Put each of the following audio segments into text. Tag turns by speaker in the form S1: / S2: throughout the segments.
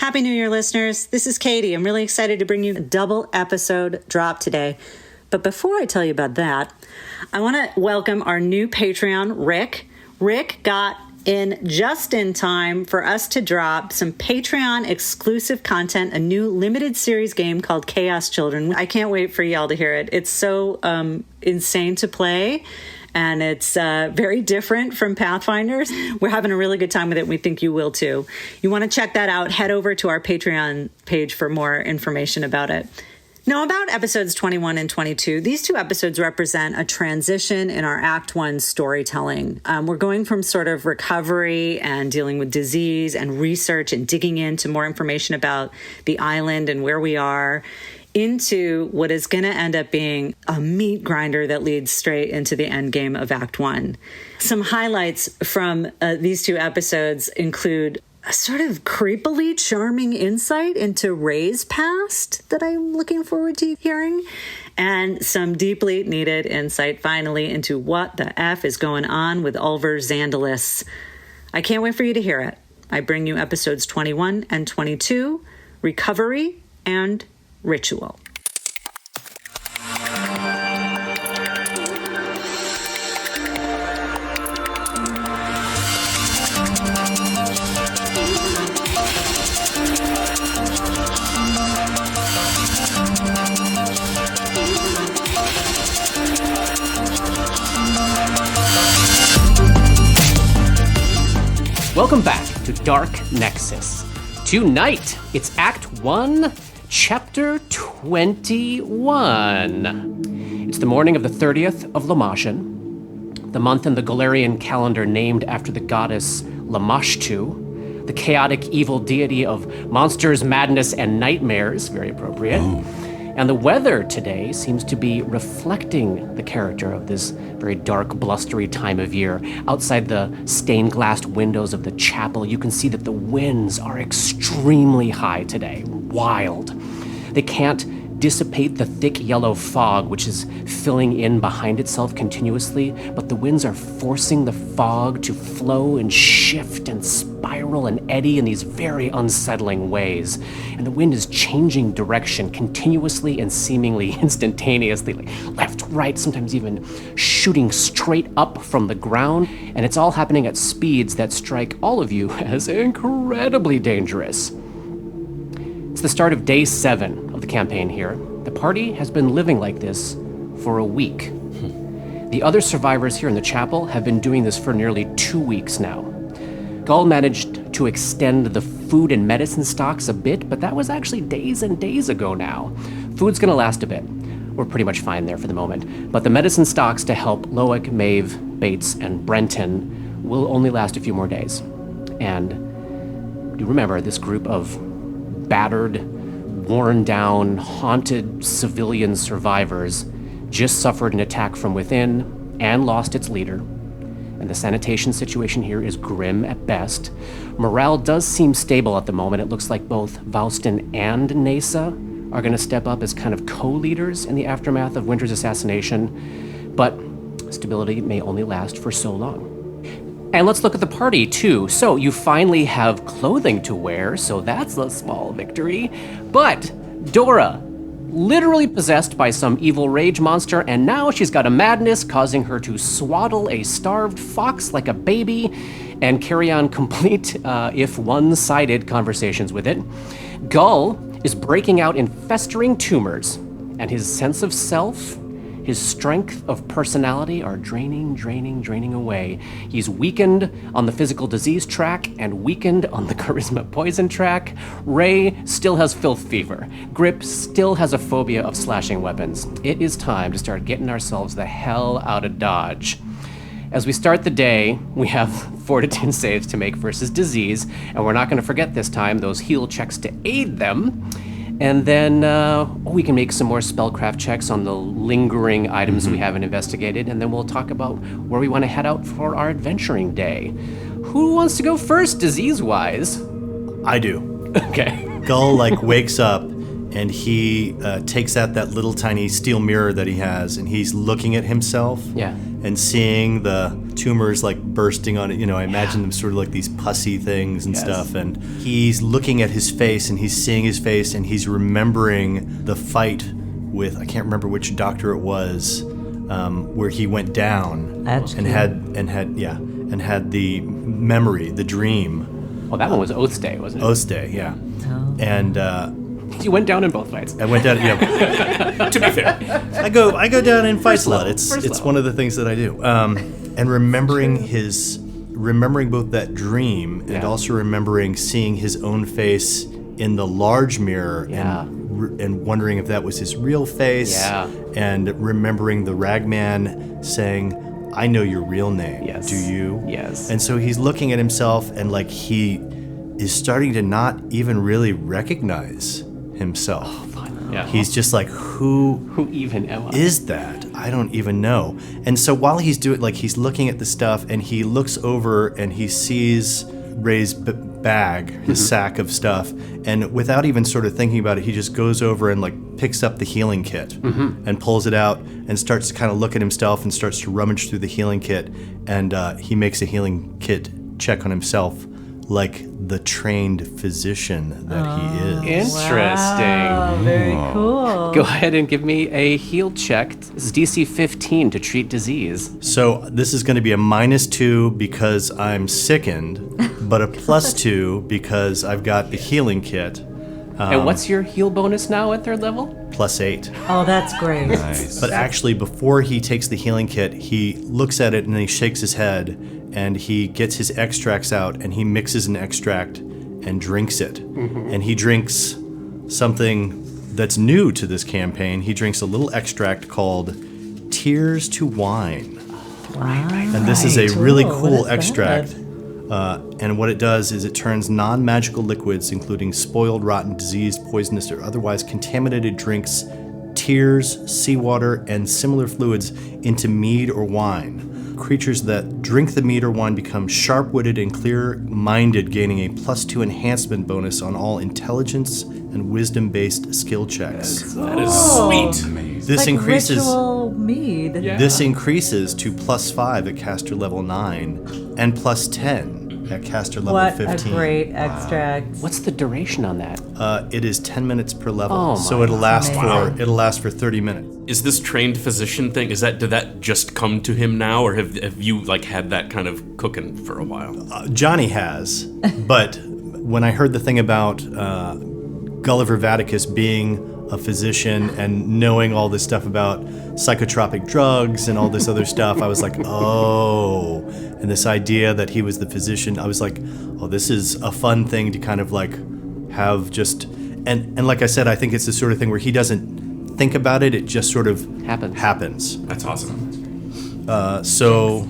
S1: Happy New Year, listeners. This is Katie. I'm really excited to bring you a double episode drop today. But before I tell you about that, I want to welcome our new Patreon, Rick. Rick got in just in time for us to drop some Patreon exclusive content, a new limited series game called Chaos Children. I can't wait for y'all to hear it. It's so insane to play. And it's very different from Pathfinders. We're having a really good time with it. We think you will too. You want to check that out, head over to our Patreon page for more information about it. Now, about episodes 21 and 22, these two episodes represent a transition in our Act 1 storytelling. We're going from sort of recovery and dealing with disease and research and digging into more information about the island and where we are, into what is going to end up being a meat grinder that leads straight into the end game of Act 1. Some highlights from these two episodes include a sort of creepily charming insight into Ray's past that I'm looking forward to hearing, and some deeply needed insight finally into what the F is going on with Ulver Zandalis. I can't wait for you to hear it. I bring you episodes 21 and 22, Recovery and Ritual.
S2: Welcome back to Dark Nexus. Tonight, it's Act 1, Chapter 21. It's the morning of the 30th of Lamashun, the month in the Galarian calendar named after the goddess Lamashtu, the chaotic evil deity of monsters, madness, and nightmares, very appropriate. Ooh. And the weather today seems to be reflecting the character of this very dark, blustery time of year. Outside the stained-glass windows of the chapel, you can see that the winds are extremely high today, wild. They can't dissipate the thick yellow fog, which is filling in behind itself continuously, but the winds are forcing the fog to flow and shift and spiral and eddy in these very unsettling ways. And the wind is changing direction continuously and seemingly instantaneously, like left, right, sometimes even shooting straight up from the ground. And it's all happening at speeds that strike all of you as incredibly dangerous. It's the start of day 7 of the campaign here. The party has been living like this for a week. The other survivors here in the chapel have been doing this for nearly 2 weeks now. Gull managed to extend the food and medicine stocks a bit, but that was actually days and days ago now. Food's gonna last a bit. We're pretty much fine there for the moment. But the medicine stocks to help Loic, Maeve, Bates, and Brenton will only last a few more days. And do remember, this group of battered, worn down, haunted civilian survivors just suffered an attack from within and lost its leader. And the sanitation situation here is grim at best. Morale does seem stable at the moment. It looks like both Faustin and Nasa are going to step up as kind of co-leaders in the aftermath of Winter's assassination. But stability may only last for so long. And let's look at the party, too. So you finally have clothing to wear, so that's a small victory. But Dora, literally possessed by some evil rage monster, and now she's got a madness causing her to swaddle a starved fox like a baby and carry on complete, if one-sided, conversations with it. Gull is breaking out in festering tumors, and his sense of self, his strength of personality are draining away. He's weakened on the physical disease track and weakened on the charisma poison track. Ray still has filth fever. Grip still has a phobia of slashing weapons. It is time to start getting ourselves the hell out of Dodge. As we start the day, we have fortitude saves to make versus disease, and we're not going to forget this time those heal checks to aid them. And then we can make some more spellcraft checks on the lingering items we haven't investigated, and then we'll talk about where we want to head out for our adventuring day. Who wants to go first, disease-wise?
S3: I do.
S2: Okay.
S3: Gull, wakes up and he takes out that little tiny steel mirror that he has, and he's looking at himself.
S2: Yeah.
S3: And seeing the tumors like bursting on it, I imagine them sort of like these pussy things and stuff. And he's looking at his face, and he's seeing his face, and he's remembering the fight with, I can't remember which doctor it was, where he went down and had the memory, the dream.
S2: Well, that one was Oath Day, wasn't it?
S3: Oath Day, yeah.
S1: Oh.
S3: And
S2: you went down in both fights.
S3: I went down.
S4: To be fair.
S3: I go down in fights a lot.
S2: First
S3: It's
S2: level.
S3: one of the things that I do. And remembering both that dream and also remembering seeing his own face in the large mirror and wondering if that was his real face.
S2: Yeah.
S3: And remembering the ragman saying, "I know your real name.
S2: Yes.
S3: Do you?"
S2: Yes.
S3: And so he's looking at himself, and like he is starting to not even really recognize himself.
S2: Yeah.
S3: He's just like, who
S2: even am I?
S3: is that? I don't even know. And so while he's doing, like, he's looking at the stuff, and he looks over and he sees Ray's bag, his sack of stuff, and without even sort of thinking about it, he just goes over and like picks up the healing kit and pulls it out and starts to kind of look at himself and starts to rummage through the healing kit, and he makes a healing kit check on himself like the trained physician that he is.
S2: Interesting.
S1: Oh, very cool.
S2: Go ahead and give me a heal check. This is DC 15 to treat disease.
S3: So this is going to be a -2 because I'm sickened, but a +2 because I've got the healing kit.
S2: And what's your heal bonus now at 3rd level?
S3: +8.
S1: Oh, that's great.
S3: But actually, before he takes the healing kit, he looks at it and he shakes his head, and he gets his extracts out, and he mixes an extract and drinks it. And he drinks something that's new to this campaign. He drinks a little extract called Tears to Wine. And this is a really cool extract. And what it does is it turns non-magical liquids, including spoiled, rotten, diseased, poisonous, or otherwise contaminated drinks, tears, seawater, and similar fluids into mead or wine. Creatures that drink the mead or wine become sharp-witted and clear-minded, gaining a +2 enhancement bonus on all intelligence and wisdom-based skill checks.
S4: That is sweet.
S3: This
S1: Like
S3: increases.
S1: ritual mead.
S3: This increases to +5 at caster level 9 and +10 at caster level
S1: What
S3: 15.
S1: a great extract.
S2: What's the duration on that?
S3: It is 10 minutes per level,
S2: Oh
S3: so
S2: my
S3: it'll last for 30 minutes.
S4: Is this trained physician thing, did that just come to him now, or have you like had that kind of cooking for a while?
S3: Johnny has, but when I heard the thing about Gulliver Vaticus being a physician and knowing all this stuff about psychotropic drugs and all this other stuff, I was like, oh, and this idea that he was the physician, I was like, oh, this is a fun thing to kind of like have just, and like I said, I think it's the sort of thing where he doesn't think about it, it just sort of happens.
S4: That's awesome.
S3: So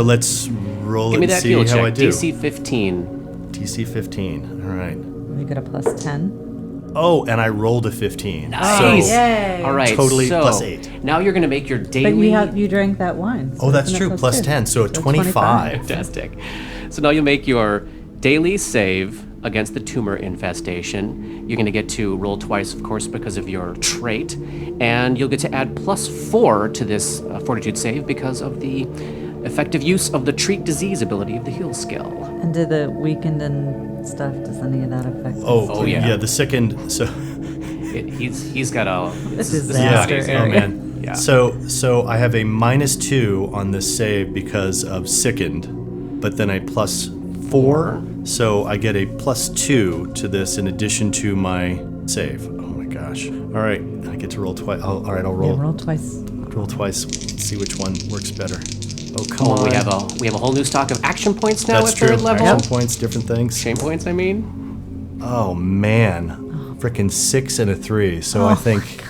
S3: let's roll
S2: Give
S3: it
S2: me
S3: and
S2: that
S3: see
S2: heal
S3: how
S2: check.
S3: I do.
S2: DC 15.
S3: DC 15, all right.
S1: We got a +10.
S3: Oh, and I rolled a 15.
S2: Nice.
S3: So,
S1: Yay.
S2: All right.
S3: Totally
S2: so
S3: +8.
S2: Now you're going to make your daily.
S1: But you drank that wine. So
S3: oh, that's
S1: isn't it
S3: true,
S1: +2?
S3: +10, so a 25.
S2: Fantastic. So now you'll make your daily save against the tumor infestation. You're going to get to roll twice, of course, because of your trait. And you'll get to add +4 to this fortitude save because of the effective use of the treat disease ability of the heal skill.
S1: And did the weakened and stuff, does any of that affect?
S3: Oh,
S2: yeah.
S3: yeah, the second, so,
S2: He's got a
S1: Disaster
S2: this is
S3: oh
S1: area.
S3: man.
S2: Yeah.
S3: So I have a -2 on this save because of sickened, but then a +4, so I get a +2 to this in addition to my save. Oh my gosh. All right, I get to roll twice. All right, I'll
S1: Yeah,
S3: roll.
S1: roll twice.
S3: Roll twice. See which one works better. Oh, come on.
S2: We have a whole new stock of action points now
S3: That's
S2: at
S3: true.
S2: 3rd level.
S3: Action points, different things.
S2: Shame points, I mean.
S3: Oh man, frickin' 6 and a 3. So I think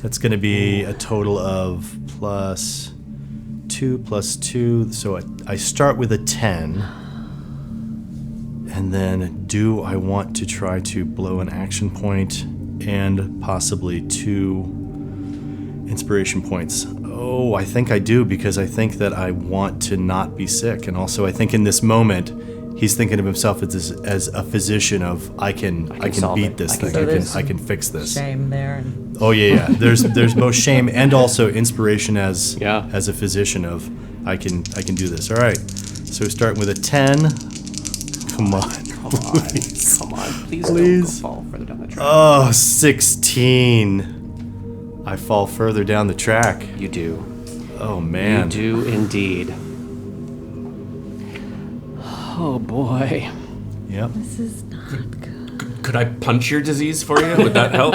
S3: that's going to be a total of +2. So I start with a 10, and then do I want to try to blow an action point and possibly 2 inspiration points? Oh, I think I do, because I think that I want to not be sick, and also I think in this moment he's thinking of himself as a physician of I can
S2: solve
S3: beat
S2: it.
S3: this
S2: I can
S3: thing.
S2: do this.
S3: I can fix this.
S1: Shame there. And
S3: Oh yeah. There's both shame and also inspiration as
S2: Yeah.
S3: as a physician of I can do this. All right. So starting with a 10. Come on. Please.
S2: Come on, please,
S3: Please.
S2: don't fall further down the track.
S3: Oh, 16. I fall further down the track.
S2: You do.
S3: Oh man.
S2: You do indeed. Oh boy.
S3: Yep.
S1: this is not good.
S4: Could I punch your disease for you? Would that help?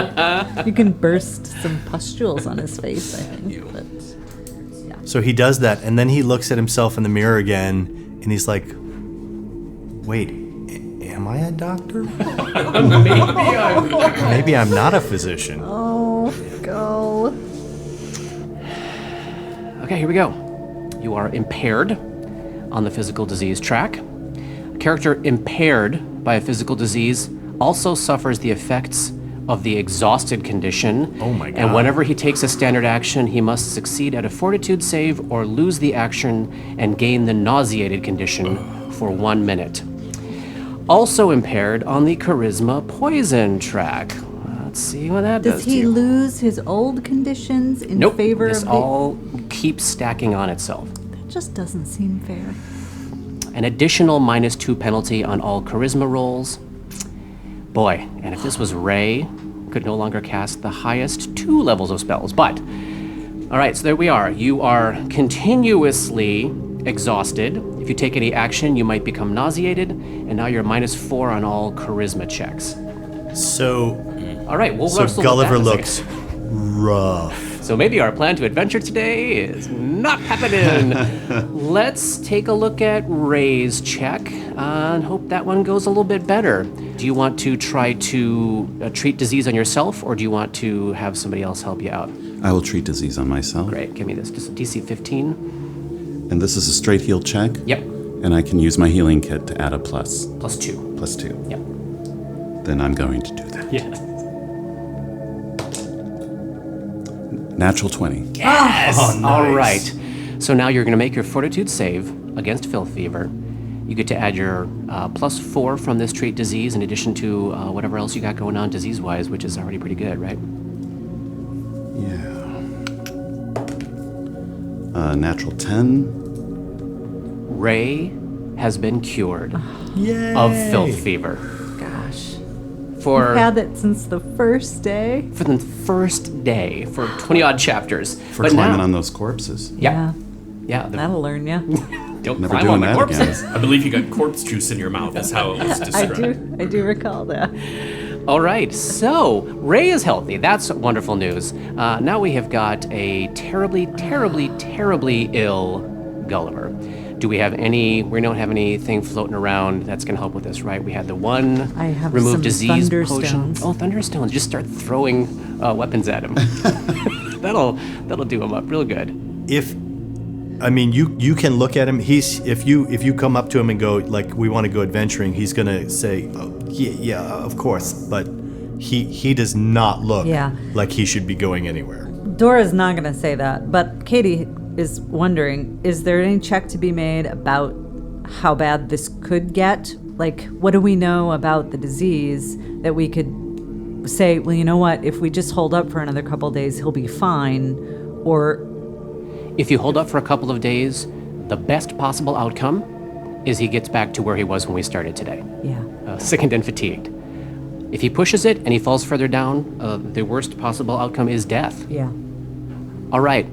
S1: You can burst some pustules on his face, I think. But
S3: So he does that, and then he looks at himself in the mirror again, and he's like, "Wait, am I a doctor? Maybe I'm not a physician."
S1: oh, go.
S2: Okay, here we go. You are impaired on the physical disease track. A character impaired by a physical disease also suffers the effects of the exhausted condition.
S3: Oh my
S2: And
S3: God.
S2: whenever he takes a standard action, he must succeed at a fortitude save or lose the action and gain the nauseated condition for 1 minute. Also impaired on the charisma poison track. Let's see what that does
S1: Does
S2: to
S1: he
S2: you.
S1: lose his old conditions in
S2: Nope,
S1: favor
S2: this
S1: of the...
S2: all keeps stacking on itself.
S1: That just doesn't seem fair.
S2: An additional -2 penalty on all charisma rolls. Boy, and if this was Ray, could no longer cast the highest 2 levels of spells. But, all right, so there we are. You are continuously exhausted. If you take any action, you might become nauseated, and now you're -4 on all charisma checks.
S3: So
S2: All right, we'll
S3: so
S2: wrestle with
S3: Gulliver
S2: that in a second.
S3: looks rough.
S2: So maybe our plan to adventure today is not happening. Let's take a look at Ray's check and hope that one goes a little bit better. Do you want to try to treat disease on yourself, or do you want to have somebody else help you out?
S5: I will treat disease on myself.
S2: Great, give me this. Just a DC 15.
S5: And this is a straight heal check.
S2: Yep,
S5: And I can use my healing kit to add a plus.
S2: +2.
S5: Plus 2.
S2: Yep.
S5: Then I'm going to do that.
S2: Yes.
S5: Natural 20.
S2: Yes!
S3: Oh, nice.
S2: All right. So now you're going to make your fortitude save against filth fever. You get to add your +4 from this trait disease in addition to whatever else you got going on disease-wise, which is already pretty good, right?
S5: Yeah. Natural 10.
S2: Ray has been cured
S3: Yay.
S2: of filth fever.
S1: Gosh.
S2: For
S1: I've had it since the first day.
S2: for the first day, for 20-odd chapters.
S5: For
S2: but
S5: climbing
S2: now,
S5: on those corpses.
S2: Yeah.
S1: That'll learn you.
S2: Don't
S5: Never
S2: climb
S5: doing
S2: on the
S5: that
S2: corpses.
S5: again.
S4: I believe you got corpse juice in your mouth, is how it was
S1: I
S4: described.
S1: do recall that.
S2: All right, so Ray is healthy. That's wonderful news. Now we have got a terribly, terribly, terribly ill Gulliver. Do we have any? We don't have anything floating around that's going to help with this, right? We had the one
S1: I have
S2: remove
S1: some
S2: disease
S1: thunderstones.
S2: potion. Oh, thunderstones! Just start throwing weapons at him. that'll do him up real good.
S3: You can look at him. If you come up to him and go like, we want to go adventuring, he's gonna say, oh, yeah, of course. But he does not look
S1: Yeah.
S3: like he should be going anywhere.
S1: Dora's not going to say that, but Katie is wondering, is there any check to be made about how bad this could get? Like, what do we know about the disease that we could say, well, you know what, if we just hold up for another couple days, he'll be fine? Or,
S2: If you hold up for a couple of days, the best possible outcome is he gets back to where he was when we started today.
S1: yeah.
S2: Sickened and fatigued. If he pushes it and he falls further down, the worst possible outcome is death.
S1: Yeah.
S2: All right.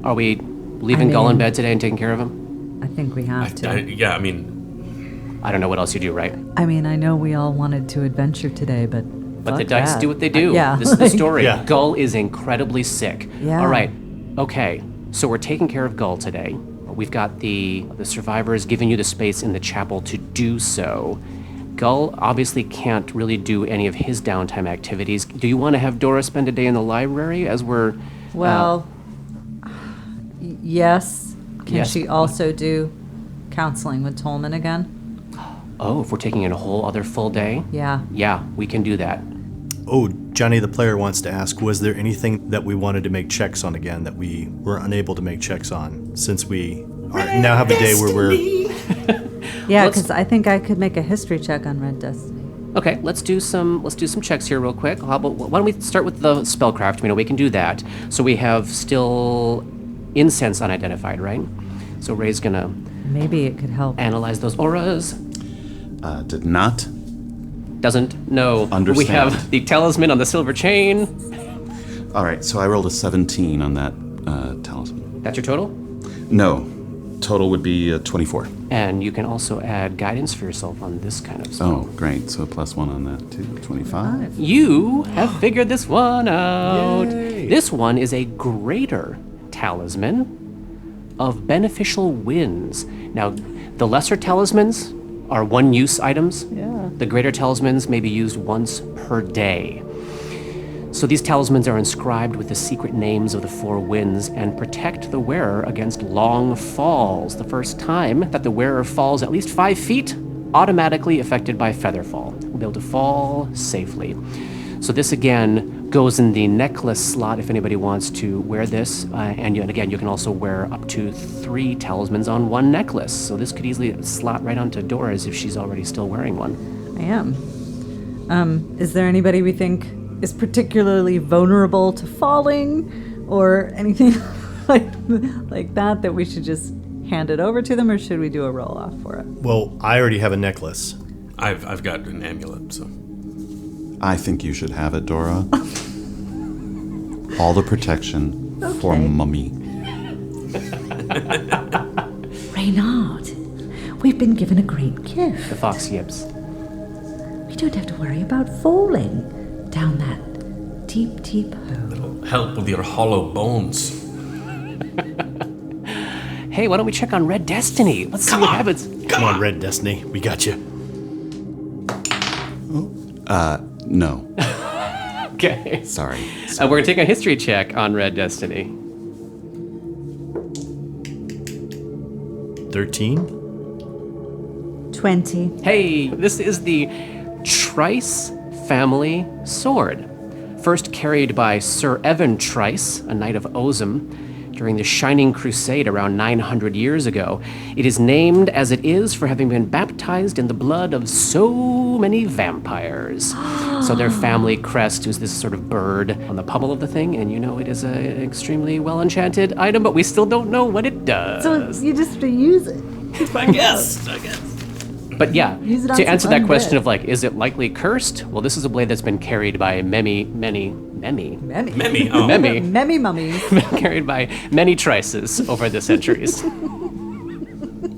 S2: Are we leaving
S1: I
S2: Gull in
S1: mean-
S2: bed today and taking care of him?
S1: I think we have to.
S4: Yeah, I mean,
S2: I don't know what else you do, right?
S1: I mean, I know we all wanted to adventure today, but
S2: But the
S1: fuck
S2: dice
S1: that.
S2: do what they do.
S1: Yeah.
S2: This is the
S1: like-
S2: story.
S3: Yeah.
S2: Gull is incredibly sick.
S1: Yeah.
S2: All right. Okay. So we're taking care of Gull today. We've got the survivors giving you the space in the chapel to do so. Gull obviously can't really do any of his downtime activities. Do you want to have Dora spend a day in the library as we're...
S1: Well, yes. Can
S2: Yes.
S1: she also do counseling with Tolman again?
S2: Oh, if we're taking in a whole other full day?
S1: Yeah.
S2: Yeah, we can do that.
S3: Oh, Johnny the player wants to ask, was there anything that we wanted to make checks on again that we were unable to make checks on since we now have a day where we're...
S1: Yeah,
S2: let's-
S1: because I think I could make a history check on Red Destiny.
S2: Okay, let's do some checks here real quick. Why don't we start with the spellcraft? We can do that. So we have still incense unidentified, right? So Ray's gonna
S1: Maybe it could help.
S2: analyze those auras.
S5: Did not.
S2: Doesn't know. We
S5: Understand.
S2: have the talisman on the silver chain.
S5: All right, so I rolled a 17 on that talisman.
S2: That's your total.
S5: No, total would be 24.
S2: And you can also add guidance for yourself on this kind of spell.
S5: Oh, great. So +1 on that too. 25.
S2: You have figured this one out.
S3: Yay.
S2: This one is a greater talisman of beneficial winds. Now, the lesser talismans are one-use items.
S1: Yeah.
S2: The greater talismans may be used once per day. So these talismans are inscribed with the secret names of the four winds and protect the wearer against long falls. The first time that the wearer falls at least 5 feet, automatically affected by featherfall. Will be able to fall safely. So this again goes in the necklace slot if anybody wants to wear this. And again, you can also wear up to 3 talismans on one necklace. So this could easily slot right onto Dora's if she's already still wearing one.
S1: I am. Is there anybody we think is particularly vulnerable to falling or anything like that we should just hand it over to them, or should we do a roll-off for it?
S3: Well, I already have a necklace.
S4: I've got an amulet, so.
S5: I think you should have it, Dora. All the protection for
S1: Okay.
S5: Mummy.
S6: Reynard, we've been given a great gift.
S2: The fox yips.
S6: We don't have to worry about falling down that deep, deep hole.
S4: It'll help with your hollow bones.
S2: Hey, why don't we check on Red Destiny? Let's see what happens.
S3: Come on, Red Destiny. We got you.
S5: No.
S2: Okay.
S5: Sorry.
S2: We're going to take a history check on Red Destiny.
S3: 13?
S1: 20.
S2: Hey, this is the Trice family sword. First carried by Sir Evan Trice, a knight of Ozum, during the Shining Crusade around 900 years ago. It is named as it is for having been baptized in the blood of so many vampires. So their family crest is this sort of bird on the pommel of the thing, and it is an extremely well-enchanted item, but we still don't know what it does.
S1: So you just use it.
S4: I guess.
S2: But yeah,
S1: Use it on
S2: to
S1: some
S2: answer that
S1: undead.
S2: question of is it likely cursed? Well, this is a blade that's been carried by many
S1: Memmy.
S4: Memmy. Oh.
S1: Memmy mummies.
S2: carried by many trices over the centuries.
S4: All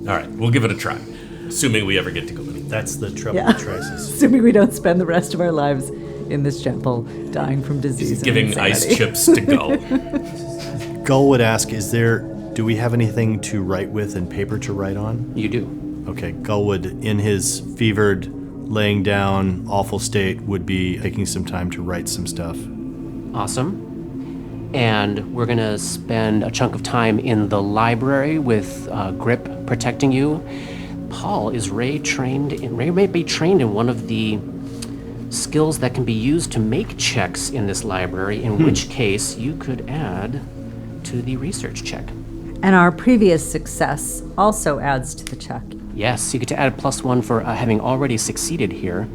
S4: right, we'll give it a try. Assuming we ever get to go in.
S3: That's the trouble
S1: Yeah.
S3: with Trices.
S1: Assuming we don't spend the rest of our lives in this chapel dying from disease.
S4: He's
S1: and
S4: giving ice
S1: insanity.
S4: chips to Gull.
S3: Gull would ask, do we have anything to write with and paper to write on?
S2: You do.
S3: Okay, Gull would, in his fevered, laying down, awful state, would be taking some time to write some stuff.
S2: Awesome. And we're going to spend a chunk of time in the library with Grip protecting you. Paul, is Ray trained in... Ray may be trained in one of the skills that can be used to make checks in this library, in which case you could add to the research check.
S1: And our previous success also adds to the check.
S2: Yes, you get to add +1 for having already succeeded here.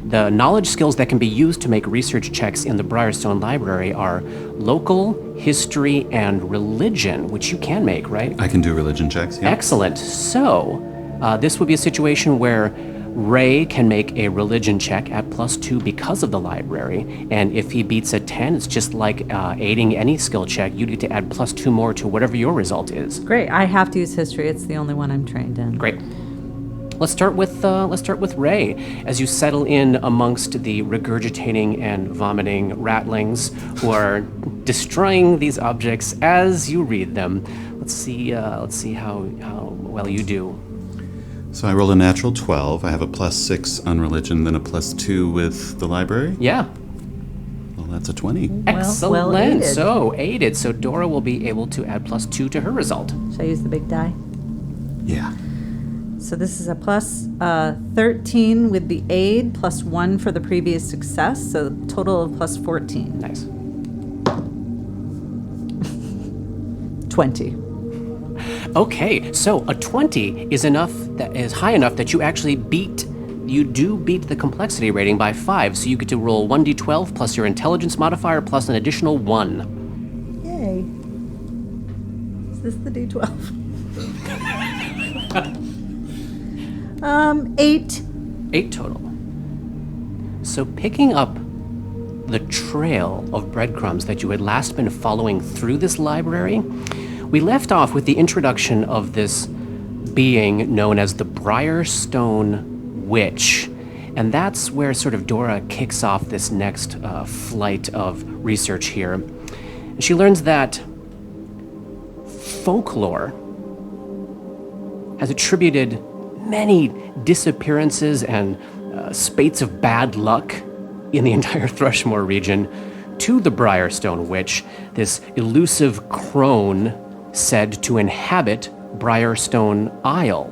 S2: The knowledge skills that can be used to make research checks in the Briarstone Library are local, history, and religion, which you can make, right?
S5: I can do religion checks. Yeah.
S2: Excellent. So, this would be a situation where Ray can make a religion check at +2 because of the library, and if he beats a 10, it's just like aiding any skill check. You get to add +2 more to whatever your result is.
S1: Great. I have to use history. It's the only one I'm trained in.
S2: Great. Let's start with Ray. As you settle in amongst the regurgitating and vomiting ratlings who are destroying these objects as you read them. Let's see how well you do.
S5: So I rolled a natural 12. I have a +6 on religion, then a +2 with the library.
S2: Yeah.
S5: Well, that's a 20.
S2: Excellent.
S1: well aided.
S2: So aided. So Dora will be able to add +2 to her result.
S1: Should I use the big die?
S5: Yeah.
S1: So this is a plus 13 with the aid, +1 for the previous success, so total of +14.
S2: Nice.
S1: 20.
S2: Okay, so a 20 is high enough that you do beat the complexity rating by 5, so you get to roll 1d12 plus your intelligence modifier plus an additional 1.
S6: Yay. Is this the D12? 8.
S2: 8 total. So picking up the trail of breadcrumbs that you had last been following through this library, we left off with the introduction of this being known as the Briarstone Witch. And that's where sort of Dora kicks off this next flight of research here. She learns that folklore has attributed many disappearances and spates of bad luck in the entire Thrushmoor region to the Briarstone Witch, this elusive crone said to inhabit Briarstone Isle.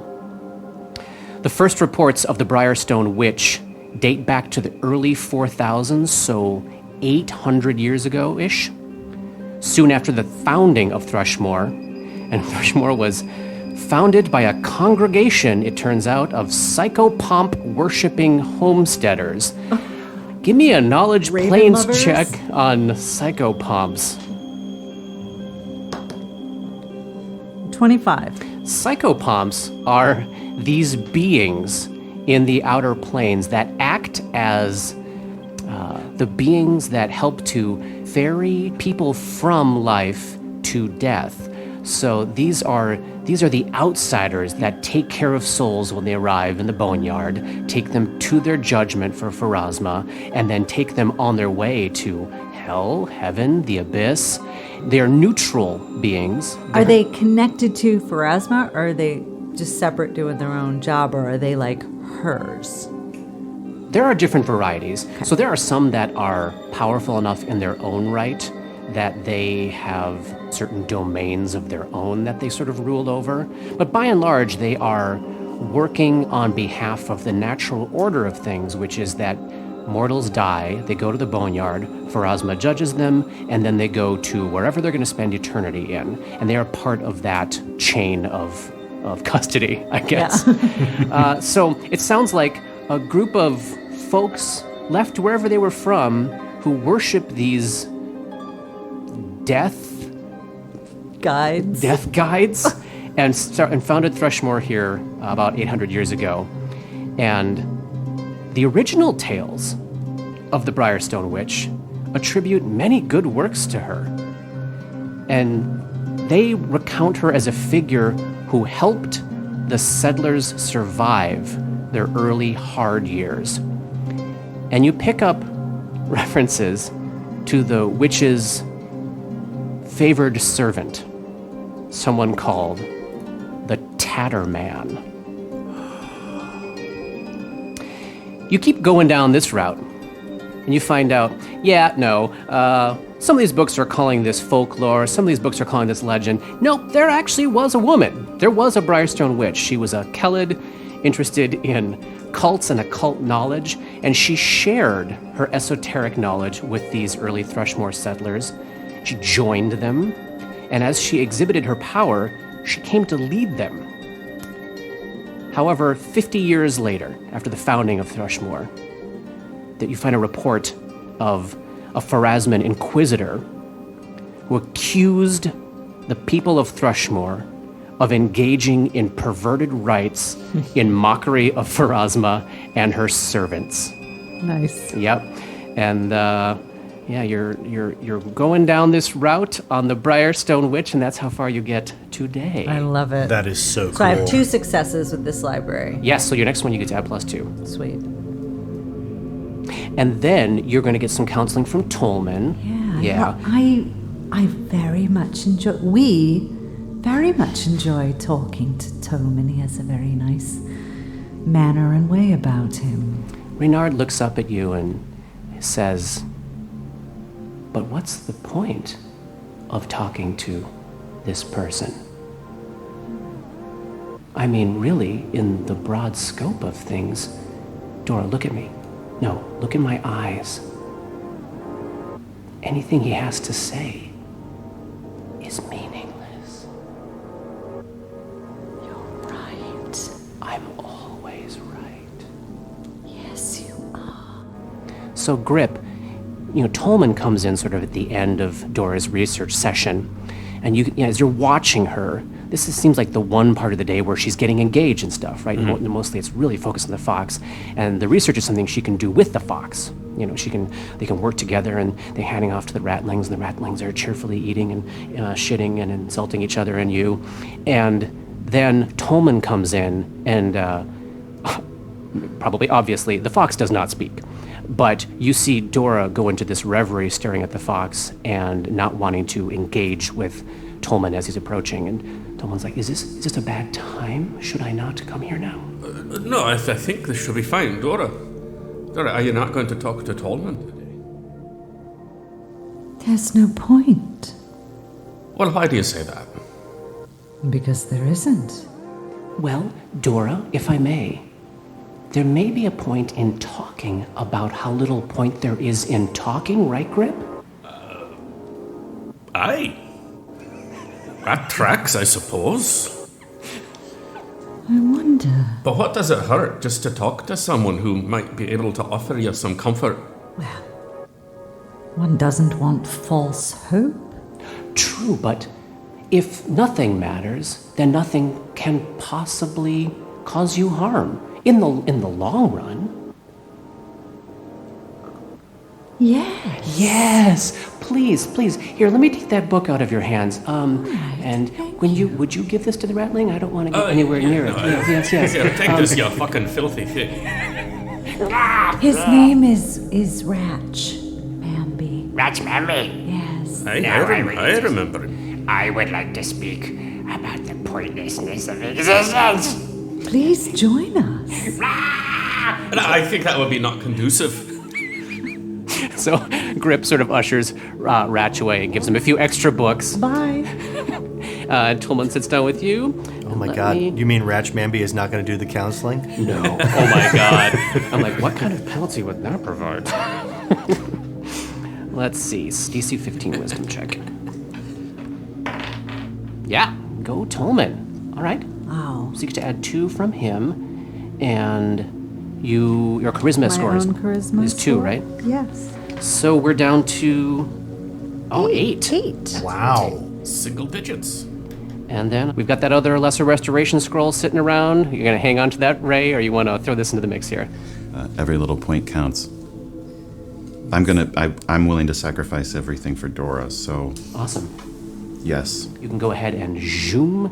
S2: The first reports of the Briarstone Witch date back to the early 4000s, so 800 years ago-ish, soon after the founding of Thrushmoor. And Thrushmoor was founded by a congregation, it turns out, of psychopomp-worshipping homesteaders. Give me a knowledge
S6: Raven
S2: planes
S6: lovers?
S2: check on psychopomps.
S6: 25.
S2: Psychopomps are these beings in the outer planes that act as the beings that help to ferry people from life to death. So these are the outsiders that take care of souls when they arrive in the boneyard, take them to their judgment for Pharasma, and then take them on their way to hell, heaven, the abyss. They're neutral beings.
S6: Are they connected to Pharasma, or are they just separate doing their own job, or are they like hers?
S2: There are different varieties. Okay. So there are some that are powerful enough in their own right that they have certain domains of their own that they sort of rule over. But by and large, they are working on behalf of the natural order of things, which is that mortals die, they go to the boneyard, Pharasma judges them, and then they go to wherever they're going to spend eternity in. And they are part of that chain of custody, I guess. Yeah. So it sounds like a group of folks left wherever they were from who worship these death guides and founded Thrushmoor here about 800 years ago. And the original tales of the Briarstone Witch attribute many good works to her. And they recount her as a figure who helped the settlers survive their early hard years. And you pick up references to the witch's favored servant, someone called the Tatterman. You keep going down this route, and you find out, some of these books are calling this folklore, some of these books are calling this legend. Nope, there actually was a woman. There was a Briarstone Witch. She was a Kelid interested in cults and occult knowledge, and she shared her esoteric knowledge with these early Thrushmoor settlers. She joined them, and as she exhibited her power, she came to lead them. However, 50 years later, after the founding of Thrushmoor, that you find a report of a Pharasman inquisitor who accused the people of Thrushmoor of engaging in perverted rites in mockery of Pharasma and her servants.
S6: Nice.
S2: Yep. And you're going down this route on the Briarstone Witch, and that's how far you get today.
S6: I love it.
S3: That is so cool.
S6: So I have 2 successes with this library.
S2: Yes, so your next one you get to add +2.
S6: Sweet.
S2: And then you're going to get some counseling from Tolman.
S6: Yeah. I very much enjoy. We very much enjoy talking to Tolman. He has a very nice manner and way about him.
S2: Reynard looks up at you and says, "But what's the point of talking to this person? I mean, really, in the broad scope of things, Dora, look at me. No, look in my eyes. Anything he has to say is meaningless." So Grip, Tolman comes in sort of at the end of Dora's research session, and as you're watching her, seems like the one part of the day where she's getting engaged and stuff, right? Mm-hmm. Mostly it's really focused on the fox, and the research is something she can do with the fox. They can work together, and they're handing off to the ratlings, and the ratlings are cheerfully eating and shitting and insulting each other and you. And then Tolman comes in, and probably obviously the fox does not speak. But you see Dora go into this reverie staring at the fox and not wanting to engage with Tolman as he's approaching. And Tolman's like, is this a bad time? Should I not come here now?
S4: No, I think this should be fine. Dora, are you not going to talk to Tolman today?
S6: There's no point.
S4: Well, why do you say that?
S6: Because there isn't.
S2: Well, Dora, if I may, there may be a point in talking about how little point there is in talking, right, Grip?
S4: Aye. That tracks, I suppose.
S6: I wonder.
S4: But what does it hurt just to talk to someone who might be able to offer you some comfort?
S6: Well, one doesn't want false hope.
S2: True, but if nothing matters, then nothing can possibly cause you harm. In the long run.
S6: Yes.
S2: Yes. Please. Here, let me take that book out of your hands.
S6: Right,
S2: and would you give this to the ratling? I don't want to get anywhere near it. Yes.
S4: Here, take this, you fucking filthy thing.
S6: His name is Ratch Mamby.
S7: Ratch Mamby.
S6: Yes.
S4: I remember him.
S7: I would like to speak about the pointlessness of existence.
S6: Please join us.
S4: I think that would be not conducive.
S2: So Grip sort of ushers Ratch away and gives him a few extra books.
S6: Bye.
S2: Tolman sits down with you.
S3: Oh my God! You mean Ratch Mamby is not going to do the counseling?
S2: No. Oh my God. I'm like, what kind of penalty would that provide? Let's see. DC 15 wisdom check. Yeah, go Tolman. All right.
S6: Wow.
S2: So you get to add 2 from him, and your charisma score
S6: My own charisma
S2: is 2,
S6: score?
S2: right?
S6: Yes.
S2: So we're down to 8.
S6: 8.
S3: Wow.
S4: Single digits.
S2: And then we've got that other lesser restoration scroll sitting around. You're gonna hang on to that, Ray, or you want to throw this into the mix here?
S5: Every little point counts. I'm willing to sacrifice everything for Dora, so
S2: Awesome.
S5: yes.
S2: You can go ahead and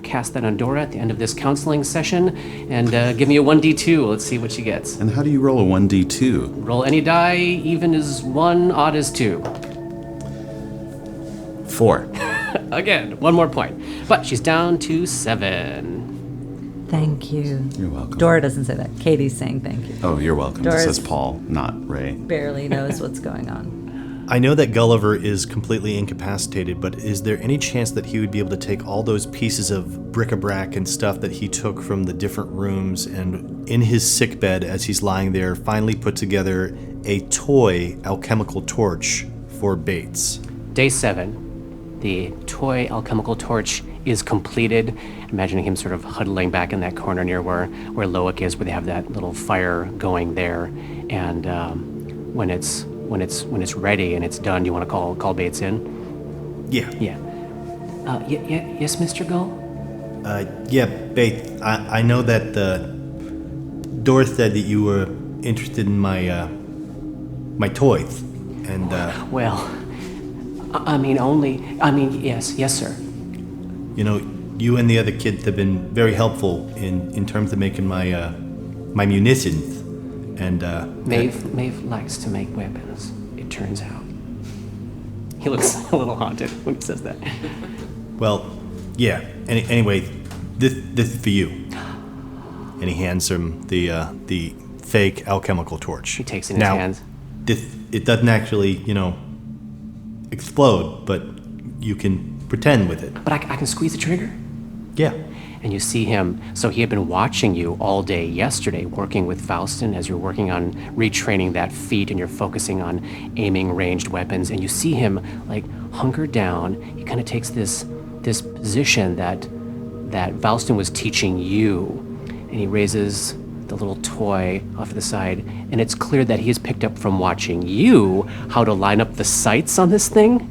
S2: cast that on Dora at the end of this counseling session, and give me a 1d2. Let's see what she gets.
S5: And how do you roll a 1d2?
S2: Roll any die, even is 1, odd is 2.
S5: 4.
S2: Again, 1 more point. But she's down to 7.
S6: Thank you.
S5: You're welcome.
S6: Dora doesn't say that. Katie's saying thank you.
S5: Oh, you're welcome.
S6: Dora's-
S5: This says Paul, not Ray.
S6: Barely knows what's going on.
S3: I know that Gulliver is completely incapacitated, but is there any chance that he would be able to take all those pieces of bric-a-brac and stuff that he took from the different rooms and in his sickbed as he's lying there finally put together a toy alchemical torch for Bates?
S2: Day 7. The toy alchemical torch is completed. Imagining him sort of huddling back in that corner near where Loic is, where they have that little fire going there. And when it's ready and it's done, you want to call Bates in?
S3: Yeah.
S2: Yeah. Yes, Mr. Gull?
S3: Yeah, Bates, I know that Dora said that you were interested in my toys, and
S2: Well, yes, sir.
S3: you know, you and the other kids have been very helpful in terms of making my munitions, and
S2: Maeve likes to make weapons, it turns out. He looks a little haunted when he says that.
S3: well, yeah. Anyway, this is for you. And he hands him the fake alchemical torch.
S2: He takes it in his hands.
S3: It doesn't actually, explode, but you can pretend with it.
S2: But I can squeeze the trigger?
S3: Yeah.
S2: And you see him, so he had been watching you all day yesterday, working with Faustin as you're working on retraining that feat and you're focusing on aiming ranged weapons, and you see him like hunker down. He kind of takes this position that Faustin was teaching you, and he raises the little toy off to the side, and it's clear that he has picked up from watching you how to line up the sights on this thing.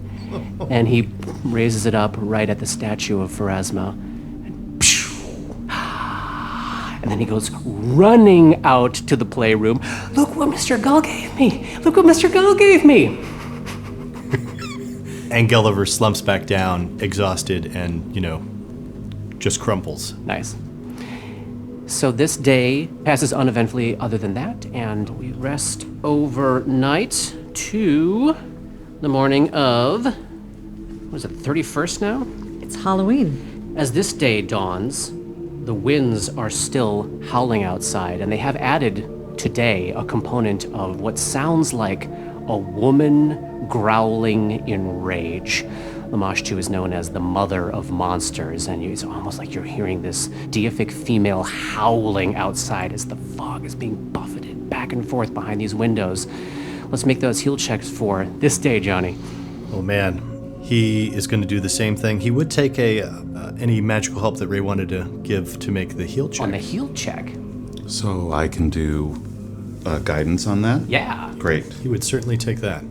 S2: And he raises it up right at the statue of Pharasma. And then he goes running out to the playroom. Look what Mr. Gull gave me! Look what Mr. Gull gave me!
S3: And Gulliver slumps back down, exhausted, and, just crumples.
S2: Nice. So this day passes uneventfully other than that, and we rest overnight to the morning of, what is it, 31st now?
S6: It's Halloween.
S2: As this day dawns, the winds are still howling outside, and they have added today a component of what sounds like a woman growling in rage. Lamashtu is known as the mother of monsters, and it's almost like you're hearing this deific female howling outside as the fog is being buffeted back and forth behind these windows. Let's make those heal checks for this day, Johnny.
S3: Oh man, he is going to do the same thing. He would take any magical help that Ray wanted to give to make the heal check.
S2: On the heal check?
S5: So I can do guidance on that?
S2: Yeah.
S5: Great.
S3: He would certainly take that.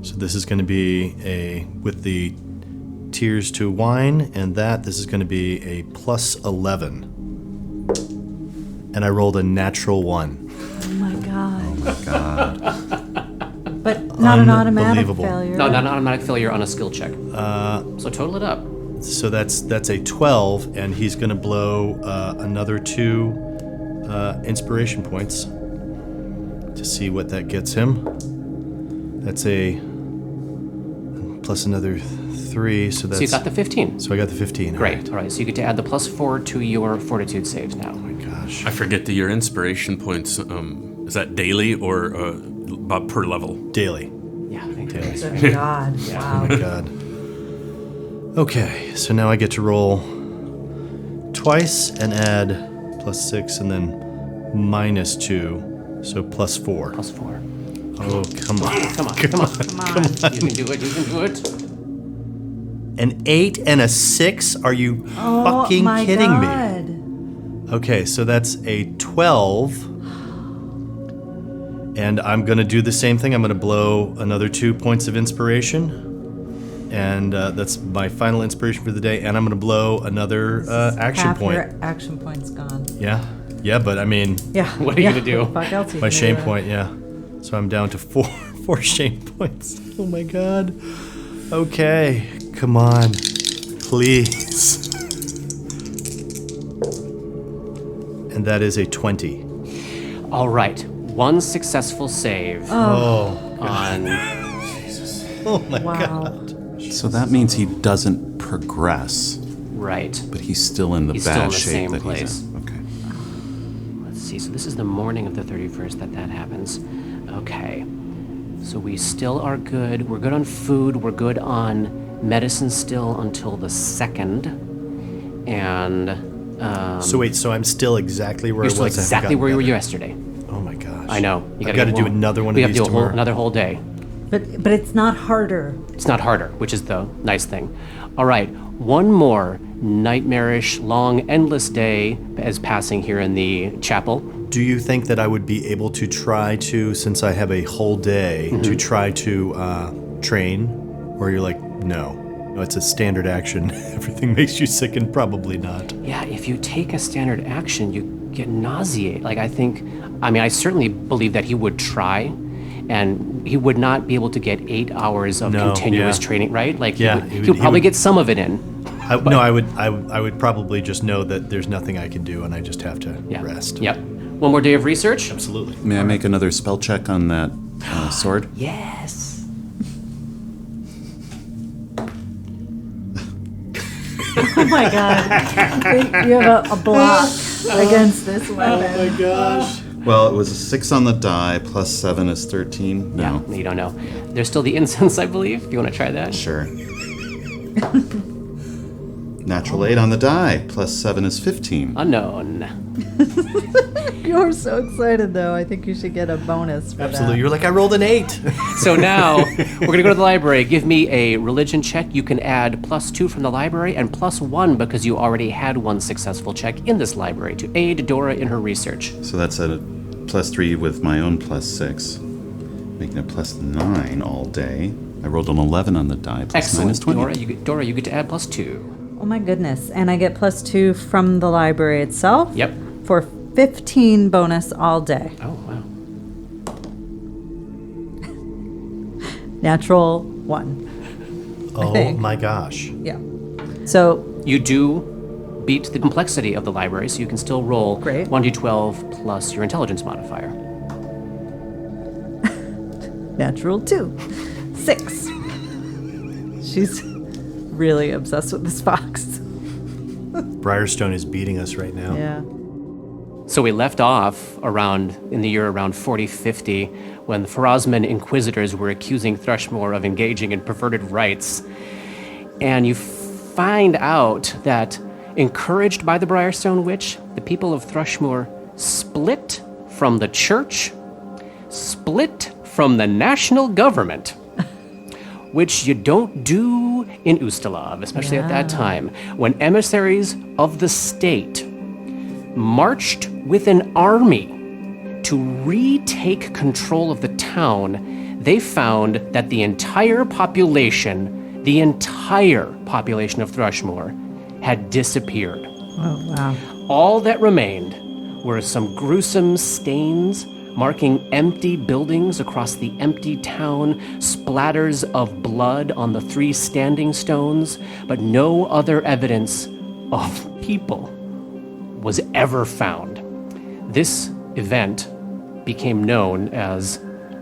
S3: So this is going to be with the tears to wine, and this is going to be a plus 11. And I rolled a natural 1.
S6: Oh my god.
S5: Oh my god.
S6: But not an automatic
S3: Unbelievable.
S6: failure.
S2: No, not an automatic failure on a skill check. So total it up.
S3: So that's a 12, and he's going to blow another 2 inspiration points to see what that gets him. That's a plus another 3, so that's...
S2: So you got the 15.
S3: So I got the 15.
S2: Great. All right, so you get to add the plus 4 to your fortitude saves now.
S3: Oh my gosh.
S4: I forget your inspiration points. Is that daily or per level?
S3: Daily.
S2: Yeah, I think
S3: Daily.
S6: Oh god. Wow.
S3: Oh my god. Okay, so now I get to roll twice and add plus 6 and then minus 2, so plus 4.
S2: Plus 4.
S3: Oh, come on.
S2: Come on. You can do it.
S3: An 8 and a 6? Are you fucking
S6: my
S3: kidding
S6: god.
S3: me? Okay, so that's a 12. And I'm going to do the same thing. I'm going to blow another 2 points of inspiration. And that's my final inspiration for the day. And I'm going to blow another action
S6: Half
S3: point.
S6: your action point's gone.
S3: Yeah, but I mean,
S6: Yeah.
S2: What are you gonna do?
S6: What the fuck else are you
S3: my
S6: gonna
S3: shame
S6: do?
S3: point, yeah. So I'm down to 4 shame points. Oh my god. Okay, come on. Please. And that is a 20.
S2: All right. One successful save
S3: Oh
S2: on...
S3: my
S6: Wow.
S3: god.
S5: So that means he doesn't progress,
S2: Right.
S5: but he's still in the
S2: He's still
S5: bad
S2: in the
S5: shape
S2: same
S5: that
S2: place.
S5: he's in. Okay.
S2: Let's see. So this is the morning of the 31st that happens. Okay. So we still are good. We're good on food. We're good on medicine still until the 2nd. And
S3: So I'm still exactly where
S2: you're
S3: I
S2: still
S3: was. I haven't
S2: exactly where you were
S3: gotten
S2: yesterday.
S3: better. Oh my gosh.
S2: I know.
S3: I've got to do another one of
S2: We have
S3: these
S2: to do
S3: tomorrow.
S2: another whole day.
S6: But it's not harder.
S2: It's not harder, which is the nice thing. All right, one more nightmarish, long, endless day is passing here in the chapel.
S3: Do you think that I would be able to try to, since I have a whole day, to try to train? Or you're like, no, it's a standard action. Everything makes you sick, and probably not.
S2: Yeah, if you take a standard action, you get nauseated. I certainly believe that he would try, and he would not be able to get 8 hours of continuous training, right? He'll probably get some of it in.
S3: I would probably just know that there's nothing I can do, and I just have to rest.
S2: Yep. One more day of research?
S3: Absolutely.
S5: May I make another spell check on that sword?
S2: Yes.
S6: Oh my god. You have a block against this weapon.
S3: Oh my gosh.
S5: Well, it was a 6 on the die, plus 7 is 13. No.
S2: Yeah, you don't know. There's still the incense, I believe. If you want to try that.
S5: Sure. Natural 8 on the die, plus 7 is 15.
S2: Unknown.
S6: You're so excited, though. I think you should get a bonus for
S3: Absolutely. You're like, I rolled an 8.
S2: So now we're going to go to the library. Give me a religion check. You can add +2 from the library and +1 because you already had one successful check in this library to aid Dora in her research.
S5: So that's a +3 with my own +6, making a +9 all day. I rolled an 11 on the die. +9 is
S2: Excellent.
S5: 20.
S2: Dora, you get to add +2.
S6: Oh my goodness. And I get +2 from the library itself.
S2: Yep.
S6: For 15 bonus all day.
S2: Oh, wow.
S6: Natural 1.
S3: Oh my gosh.
S6: Yeah. So,
S2: You do beat the complexity of the library, so you can still roll
S6: Great.
S2: 1d12 plus your intelligence modifier.
S6: natural 2. 6. She's really obsessed with this fox.
S3: Briarstone is beating us right now.
S6: Yeah.
S2: So we left off in the year around 4050, when the Farazman Inquisitors were accusing Thrushmoor of engaging in perverted rites. And you find out that, encouraged by the Briarstone Witch, the people of Thrushmoor split from the church, split from the national government, which you don't do in Ustalav, especially at that time, when emissaries of the state marched with an army to retake control of the town. They found that the entire population of Thrushmoor had disappeared.
S6: Oh, wow.
S2: All that remained were some gruesome stains marking empty buildings across the empty town, splatters of blood on the 3 standing stones, but no other evidence of people was ever found. This event became known as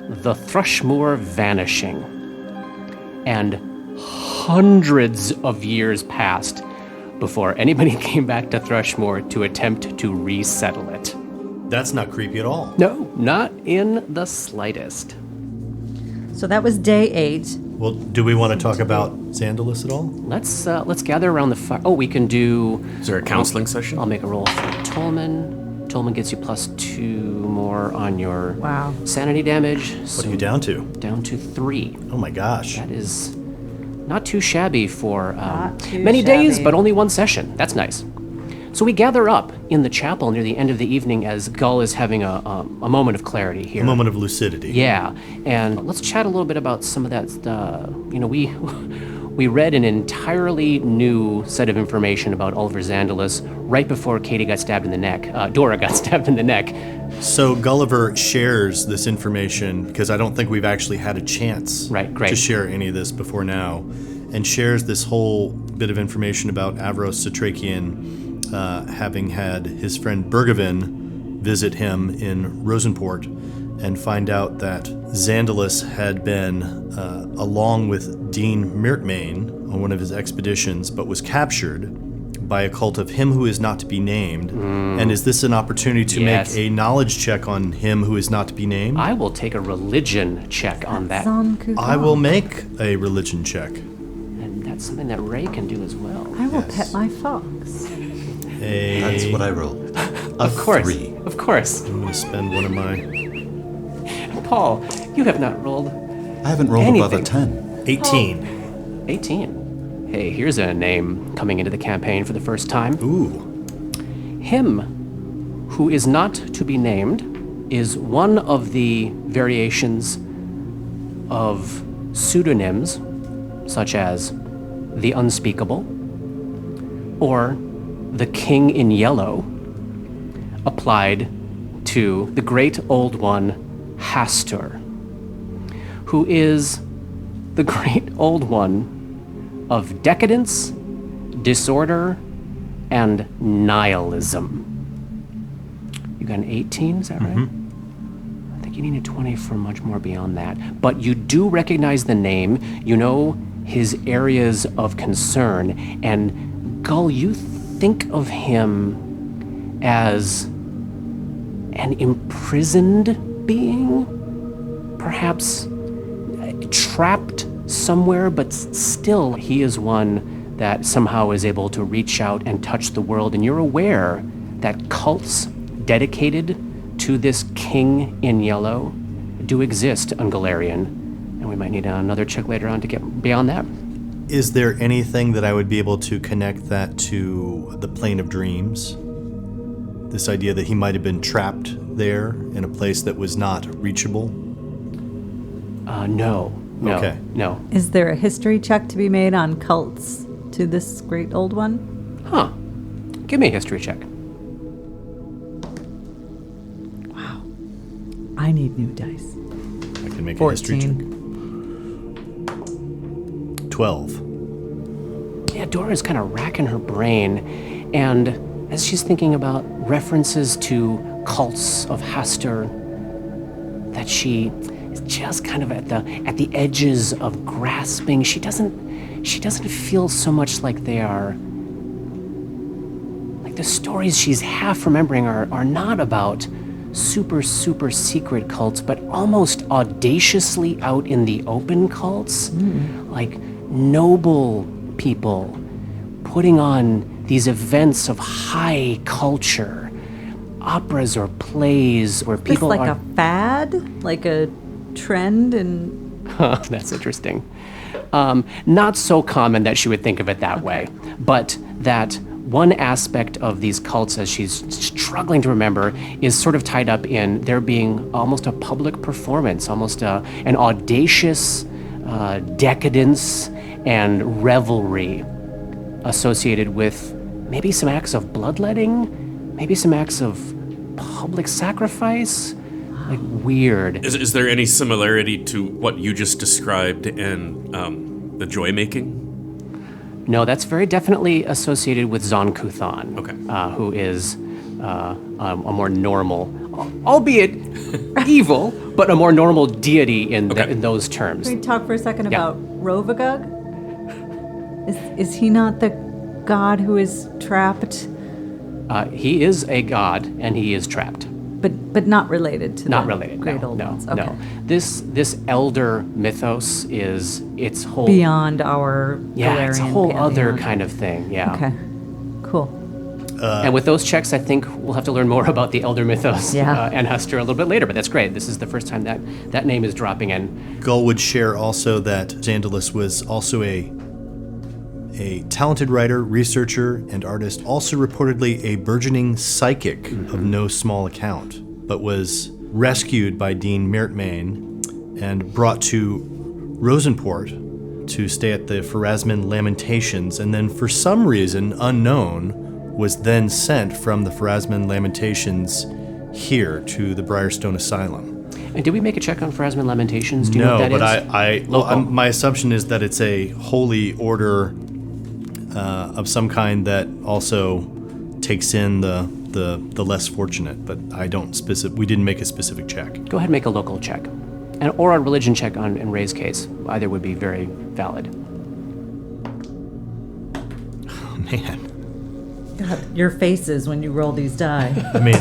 S2: the Thrushmoor Vanishing, and hundreds of years passed before anybody came back to Thrushmoor to attempt to resettle it.
S3: That's not creepy at all.
S2: No, not in the slightest.
S6: So that was day 8.
S3: Well, do we want to talk about Xandalus at all?
S2: Let's gather around the fire. Oh, we can do.
S4: Is there a counseling session?
S2: I'll make a roll for Tolman. Tolman gets you +2 more on your
S6: Wow.
S2: sanity damage.
S3: What are you down to?
S2: Down to 3.
S3: Oh my gosh.
S2: That is not too shabby for
S6: Not too
S2: many days,
S6: shabby.
S2: but only one session. That's nice. So we gather up in the chapel near the end of the evening as Gull is having a moment of clarity here.
S3: A moment of lucidity.
S2: Yeah, and let's chat a little bit about some of that. We read an entirely new set of information about Oliver Xandalus right before Katie got stabbed in the neck. Dora got stabbed in the neck.
S3: So Gulliver shares this information because I don't think we've actually had a chance
S2: Right, great.
S3: to share any of this before now, and shares this whole bit of information about Avros Satrakian having had his friend Bergevin visit him in Rosenport and find out that Xandalus had been along with Dean Mirtmain on one of his expeditions, but was captured by a cult of him who is not to be named. And is this an opportunity to
S2: Yes.
S3: make a knowledge check on him who is not to be named?
S2: I will take a religion check on that,
S3: I will make a religion check.
S2: and that's something that Ray can do as well.
S6: I will pet my fox.
S5: That's what I rolled.
S2: Of course,
S5: 3.
S2: of course.
S3: I'm going to spend one of my
S2: Paul, you have not rolled
S5: I haven't rolled above a
S2: Anything.
S5: 10.
S3: 18.
S2: 18. Hey, here's a name coming into the campaign for the first time.
S3: Ooh.
S2: Him, who is not to be named, is one of the variations of pseudonyms, such as the Unspeakable, or the King in Yellow, applied to the great old one, Hastur, who is the great old one of decadence, disorder, and nihilism. You got an 18, is that right? I think you need a 20 for much more beyond that. But you do recognize the name, you know his areas of concern, and Gull, you think of him as an imprisoned being, perhaps trapped somewhere, but still he is one that somehow is able to reach out and touch the world. And you're aware that cults dedicated to this king in yellow do exist on Galarian, and we might need another check later on to get beyond that.
S3: Is there anything that I would be able to connect that to the plane of dreams? This idea that he might have been trapped there in a place that was not reachable?
S2: No.
S3: Okay.
S2: No.
S6: Is there a history check to be made on cults to this great old one?
S2: Huh. Give me a history check.
S6: I need new dice.
S3: I can make
S6: 14.
S3: a history check. 12.
S2: Yeah, Dora's kind of racking her brain, and as she's thinking about references to cults of Hastur, that she is just kind of at the edges of grasping. She doesn't feel so much like they are. Like the stories she's half remembering are not about super secret cults, but almost audaciously out in the open cults, like noble people putting on these events of high culture, operas or plays where people
S6: It's like
S2: are...
S6: a fad? Like a trend and...
S2: That's interesting. Not so common that she would think of it that way, but that one aspect of these cults, as she's struggling to remember, is sort of tied up in there being almost a public performance, almost an audacious decadence and revelry associated with maybe some acts of bloodletting, maybe some acts of public sacrifice. Like weird.
S4: Is there any similarity to what you just described in the joy making?
S2: No, that's very definitely associated with Zon Kuthan,
S4: Okay.
S2: Who is a more normal, albeit evil, but a more normal deity in those terms.
S6: Can we talk for a second
S2: Yeah.
S6: about Rovagug? Is he not the god who is trapped,
S2: He is a god, and he is trapped.
S6: but not related to
S2: Not
S6: the
S2: related.
S6: great
S2: No,
S6: old
S2: no,
S6: ones? Okay.
S2: no. This elder mythos is its whole
S6: Beyond our
S2: it's a
S6: Galarian
S2: whole other
S6: pantheon.
S2: kind of thing. Yeah.
S6: Okay, cool.
S2: And with those checks, I think we'll have to learn more about the elder mythos
S6: Yeah.
S2: and Hastur a little bit later. But that's great. This is the first time that name is dropping in.
S3: Gull would share also that Xandalus was also a talented writer, researcher, and artist, also reportedly a burgeoning psychic of no small account, but was rescued by Dean Mirtmain and brought to Rosenport to stay at the Pharasman Lamentations, and then for some reason unknown was then sent from the Pharasman Lamentations here to the Briarstone Asylum.
S2: And did we make a check on Pharasman Lamentations? Do you know
S3: No,
S2: what that
S3: but
S2: is? Local.
S3: my assumption is that it's a holy order of some kind that also takes in the less fortunate. But I don't we didn't make a specific check.
S2: Go ahead and make a local check. Or a religion check in Ray's case. Either would be very valid.
S3: Oh, man,
S6: God, your faces when you roll these die.
S3: I mean,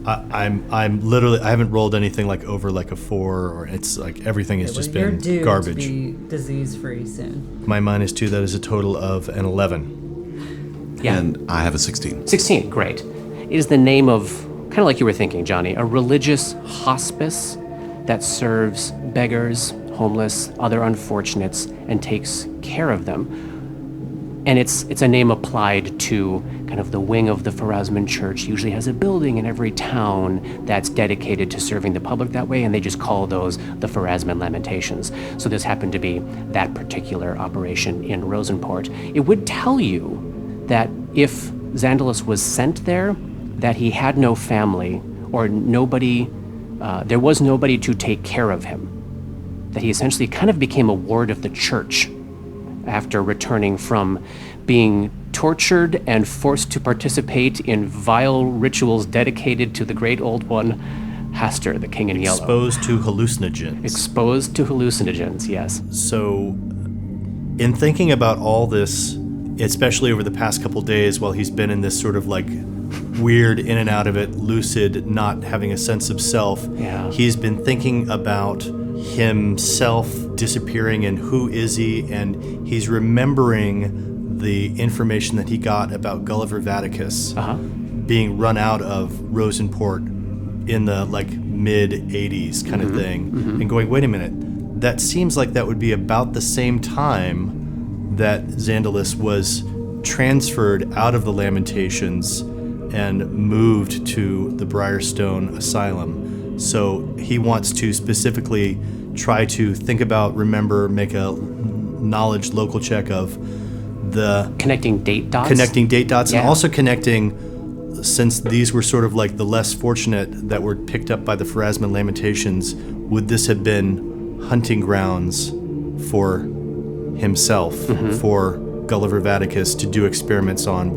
S3: I'm literally I haven't rolled anything like over like a 4, or it's like everything has just
S6: You're
S3: been
S6: due
S3: garbage.
S6: to be disease-free soon.
S3: My -2, that is a total of an 11.
S2: Yeah.
S5: And I have a 16.
S2: 16, great. It is the name of, kind of like you were thinking, Johnny, a religious hospice that serves beggars, homeless, other unfortunates, and takes care of them. And it's a name applied to kind of the wing of the Pharasman Church. Usually has a building in every town that's dedicated to serving the public that way, and they just call those the Pharasman Lamentations. So this happened to be that particular operation in Rosenport. It would tell you that if Xandalus was sent there, that he had no family or nobody, there was nobody to take care of him. That he essentially kind of became a ward of the church after returning from being tortured and forced to participate in vile rituals dedicated to the great old one, Hastur, the King in Yellow.
S3: Exposed to hallucinogens.
S2: Exposed to hallucinogens, yes.
S3: So, in thinking about all this, especially over the past couple days while he's been in this sort of like weird in and out of it, lucid, not having a sense of self,
S2: Yeah.
S3: he's been thinking about himself disappearing and who is he, and he's remembering the information that he got about Gulliver Vaticus being run out of Rosenport in the like mid 80s kind of thing, and going, wait a minute, that seems like that would be about the same time that Xandalus was transferred out of the Lamentations and moved to the Briarstone Asylum. So he wants to specifically try to think about, remember, make a knowledge local check of the
S2: Connecting date dots.
S3: And
S2: Yeah.
S3: also connecting, since these were sort of like the less fortunate that were picked up by the Pharasman Lamentations, would this have been hunting grounds for himself, for Gulliver Vaticus to do experiments on?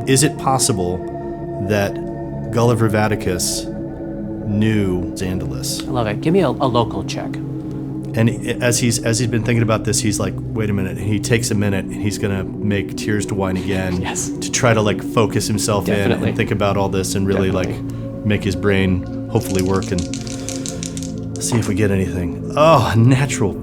S3: Is it possible that Gulliver Vaticus knew Xandalus?
S2: I love it. Give me a local check.
S3: And as he's been thinking about this, he's like, wait a minute. And he takes a minute and he's gonna make Tears to Wine again.
S2: Yes.
S3: To try to like focus himself in
S2: Definitely.
S3: and think about all this and really
S2: Definitely.
S3: like make his brain hopefully work and see if we get anything. Oh, natural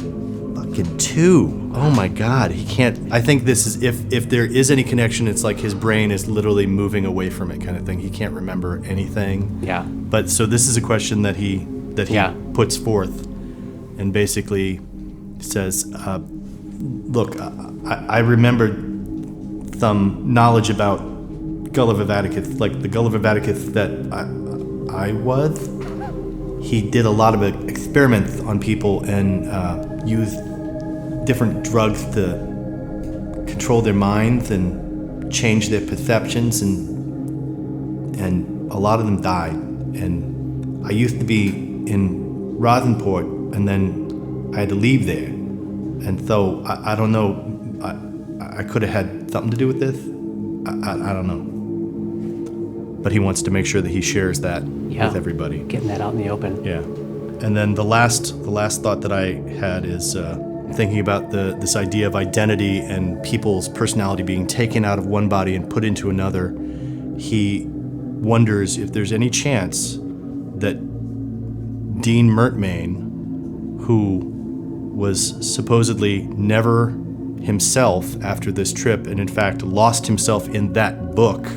S3: fucking 2. Oh my God. He can't. I think this is, if there is any connection, it's like his brain is literally moving away from it kind of thing. He can't remember anything.
S2: Yeah.
S3: But so this is a question that he
S2: Yeah.
S3: puts forth, and basically says, "Look, I remember some knowledge about Gulliver Vaticus, like the Gulliver Vaticus that I was. He did a lot of experiments on people and used different drugs to control their minds and change their perceptions, and a lot of them died. And I used to be in Rosenport, and then I had to leave there. And so I don't know. I could have had something to do with this. I don't know. But he wants to make sure that he shares that with everybody.
S2: Getting that out in the open.
S3: Yeah. And then the last thought that I had is thinking about this idea of identity and people's personality being taken out of one body and put into another. He wonders if there's any chance that Dean Mertmain, who was supposedly never himself after this trip, and in fact lost himself in that book,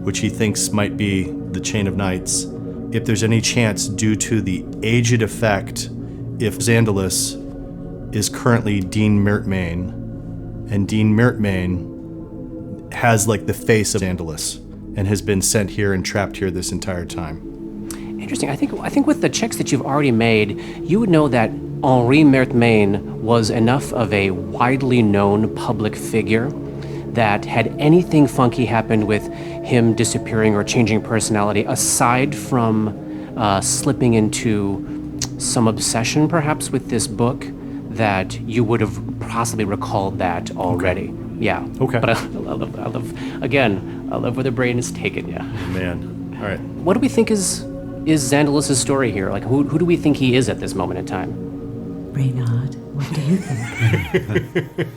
S3: which he thinks might be the Chain of Knights, if there's any chance, due to the aged effect, if Xandalus is currently Dean Mertmain, and Dean Mertmain has like the face of Xandalus and has been sent here and trapped here this entire time.
S2: Interesting. I think with the checks that you've already made, you would know that Henri Mertmain was enough of a widely known public figure that had anything funky happened with him disappearing or changing personality, aside from slipping into some obsession perhaps with this book, that you would have possibly recalled that already. Okay. Yeah.
S3: Okay.
S2: But I love where the brain is taken you.
S3: Man. All right.
S2: What do we think is Xandalus' story here? Like, who do we think he is at this moment in time?
S6: Reynard, what do you think?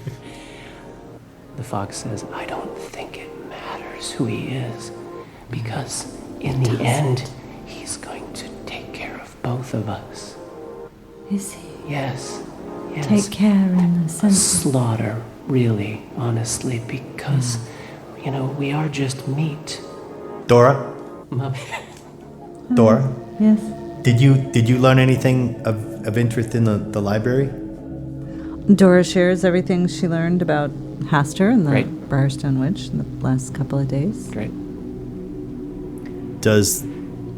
S2: The fox says, I don't think it matters who he is, because in the end, he's going to take care of both of us.
S6: Is he?
S2: Yes.
S6: Take care in the sense of...
S2: Slaughter, really, honestly, because, we are just meat.
S3: Dora? Dora?
S6: Yes?
S3: Did you learn anything of interest in the library?
S6: Dora shares everything she learned about Hastur and the
S2: Great.
S6: Briarstone Witch in the last couple of days.
S2: Great.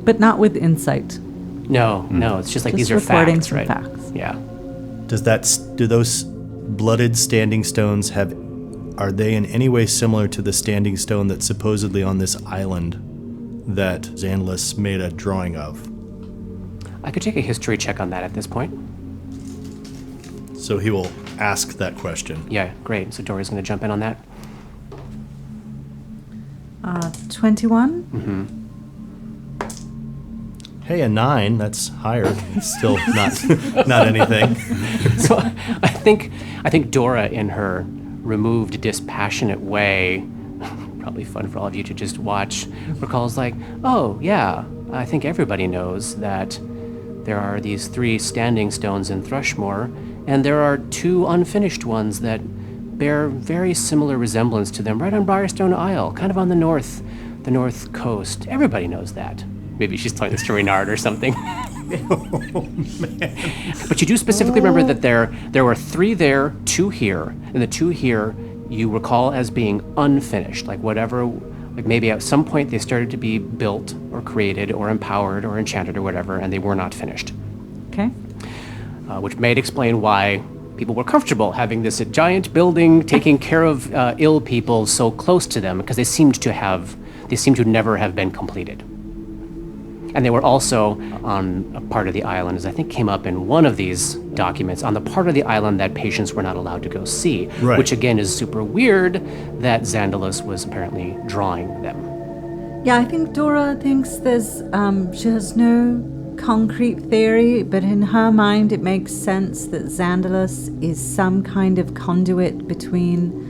S6: But not with insight.
S2: No, it's just like
S6: Just
S2: these are
S6: reporting
S2: facts,
S6: some
S2: right?
S6: facts.
S2: Yeah.
S3: Do those blooded standing stones are they in any way similar to the standing stone that's supposedly on this island that Xandalus made a drawing of?
S2: I could take a history check on that at this point.
S3: So he will ask that question.
S2: Yeah, great. So Dory's going to jump in on that.
S6: 21?
S2: Mm-hmm.
S3: Hey, a 9, that's higher. It's still not anything.
S2: So I think Dora, in her removed, dispassionate way, probably fun for all of you to just watch, recalls like, oh yeah, I think everybody knows that there are these 3 standing stones in Thrushmoor, and there are 2 unfinished ones that bear very similar resemblance to them right on Briarstone Isle, kind of on the north the North Coast. Everybody knows that. Maybe she's telling this to Reynard or something. But you do specifically remember that there were 3 there, 2 here, and the 2 here you recall as being unfinished, like maybe at some point they started to be built or created or empowered or enchanted or whatever, and they were not finished.
S6: Okay.
S2: Which may explain why people were comfortable having this giant building taking care of ill people so close to them, because they seem to never have been completed. And they were also on a part of the island, as I think came up in one of these documents, on the part of the island that patients were not allowed to go see,
S3: Right.
S2: which again is super weird that Xandalus was apparently drawing them.
S6: Yeah, I think Dora thinks she has no concrete theory, but in her mind it makes sense that Xandalus is some kind of conduit between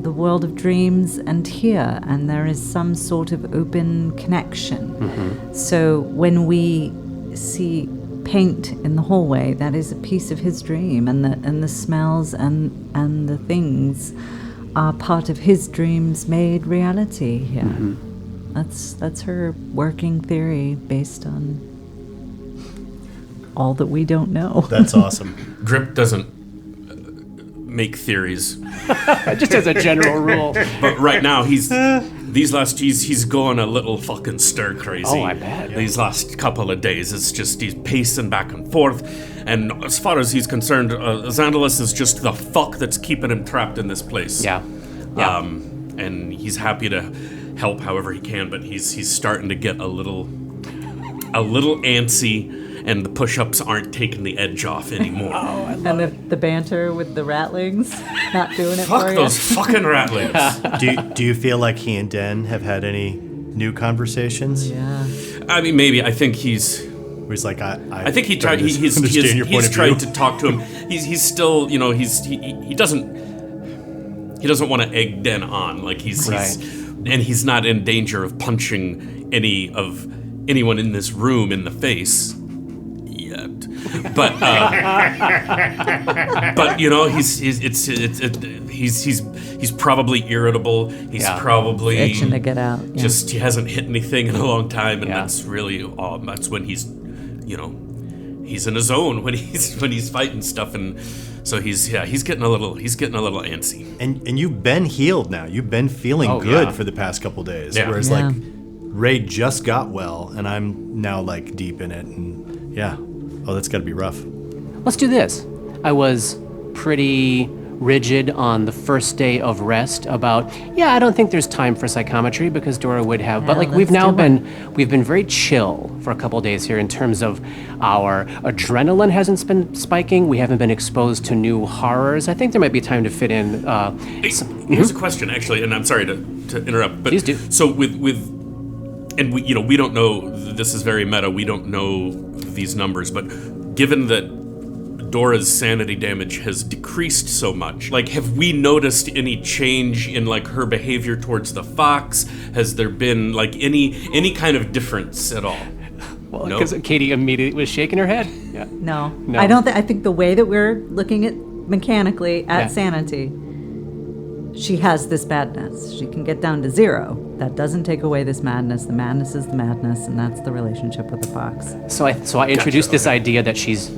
S6: the world of dreams and here, and there is some sort of open connection. Mm-hmm. So when we see paint in the hallway, that is a piece of his dream, and the smells and the things are part of his dreams made reality here. Mm-hmm. That's her working theory based on all that we don't know.
S3: That's awesome.
S4: Grip doesn't make theories,
S2: Just as a general rule.
S4: but right now he's going a little fucking stir crazy.
S2: Oh, I bet.
S4: These last couple of days, it's just he's pacing back and forth, and as far as he's concerned, Xandalus is just the fuck that's keeping him trapped in this place.
S2: Yeah.
S4: And he's happy to help however he can, but he's starting to get a little antsy. And the push-ups aren't taking the edge off anymore.
S6: And the banter with the ratlings not doing it
S4: Fuck
S6: for
S4: those
S6: you.
S4: fucking ratlings.
S3: Do you feel like he and Den have had any new conversations?
S6: Yeah.
S4: I mean, maybe. I think he's.
S3: Where he's like,
S4: I think he tried. He's
S3: point
S4: tried
S3: of
S4: to
S3: view.
S4: talk to him. He's still, he doesn't want to egg Den on. Like he's and he's not in danger of punching anyone in this room in the face. But he's probably irritable. He's probably
S6: Itching to get out. Yeah.
S4: Just he hasn't hit anything in a long time, and
S2: Yeah.
S4: that's really that's when he's he's in his zone when he's fighting stuff, and so he's getting a little antsy.
S3: And you've been healed now. You've been feeling good for the past couple days.
S4: Yeah.
S3: Whereas
S6: Yeah.
S3: like Ray just got well, and I'm now like deep in it, and yeah. Oh, that's got to be rough.
S2: Let's do this. I was pretty rigid on the first day of rest about, I don't think there's time for psychometry because Dora would have, but
S6: Yeah,
S2: like we've
S6: let's do
S2: we've been very chill for a couple days here in terms of our adrenaline hasn't been spiking. We haven't been exposed to new horrors. I think there might be time to fit in.
S4: Here's a question, actually, and I'm sorry to interrupt, but
S2: Please do.
S4: So and we don't know. This is very meta. We don't know these numbers, but given that Dora's sanity damage has decreased so much, like, have we noticed any change in like her behavior towards the fox? Has there been like any kind of difference at all?
S2: Well,
S4: No?
S2: because Katie immediately was shaking her head. Yeah.
S6: No.
S2: No.
S6: I don't think. I think the way that we're looking at mechanically at
S2: Yeah.
S6: sanity, she has this madness. She can get down to 0. That doesn't take away this madness. The madness is the madness, and that's the relationship with the fox.
S2: So I introduced this idea that she's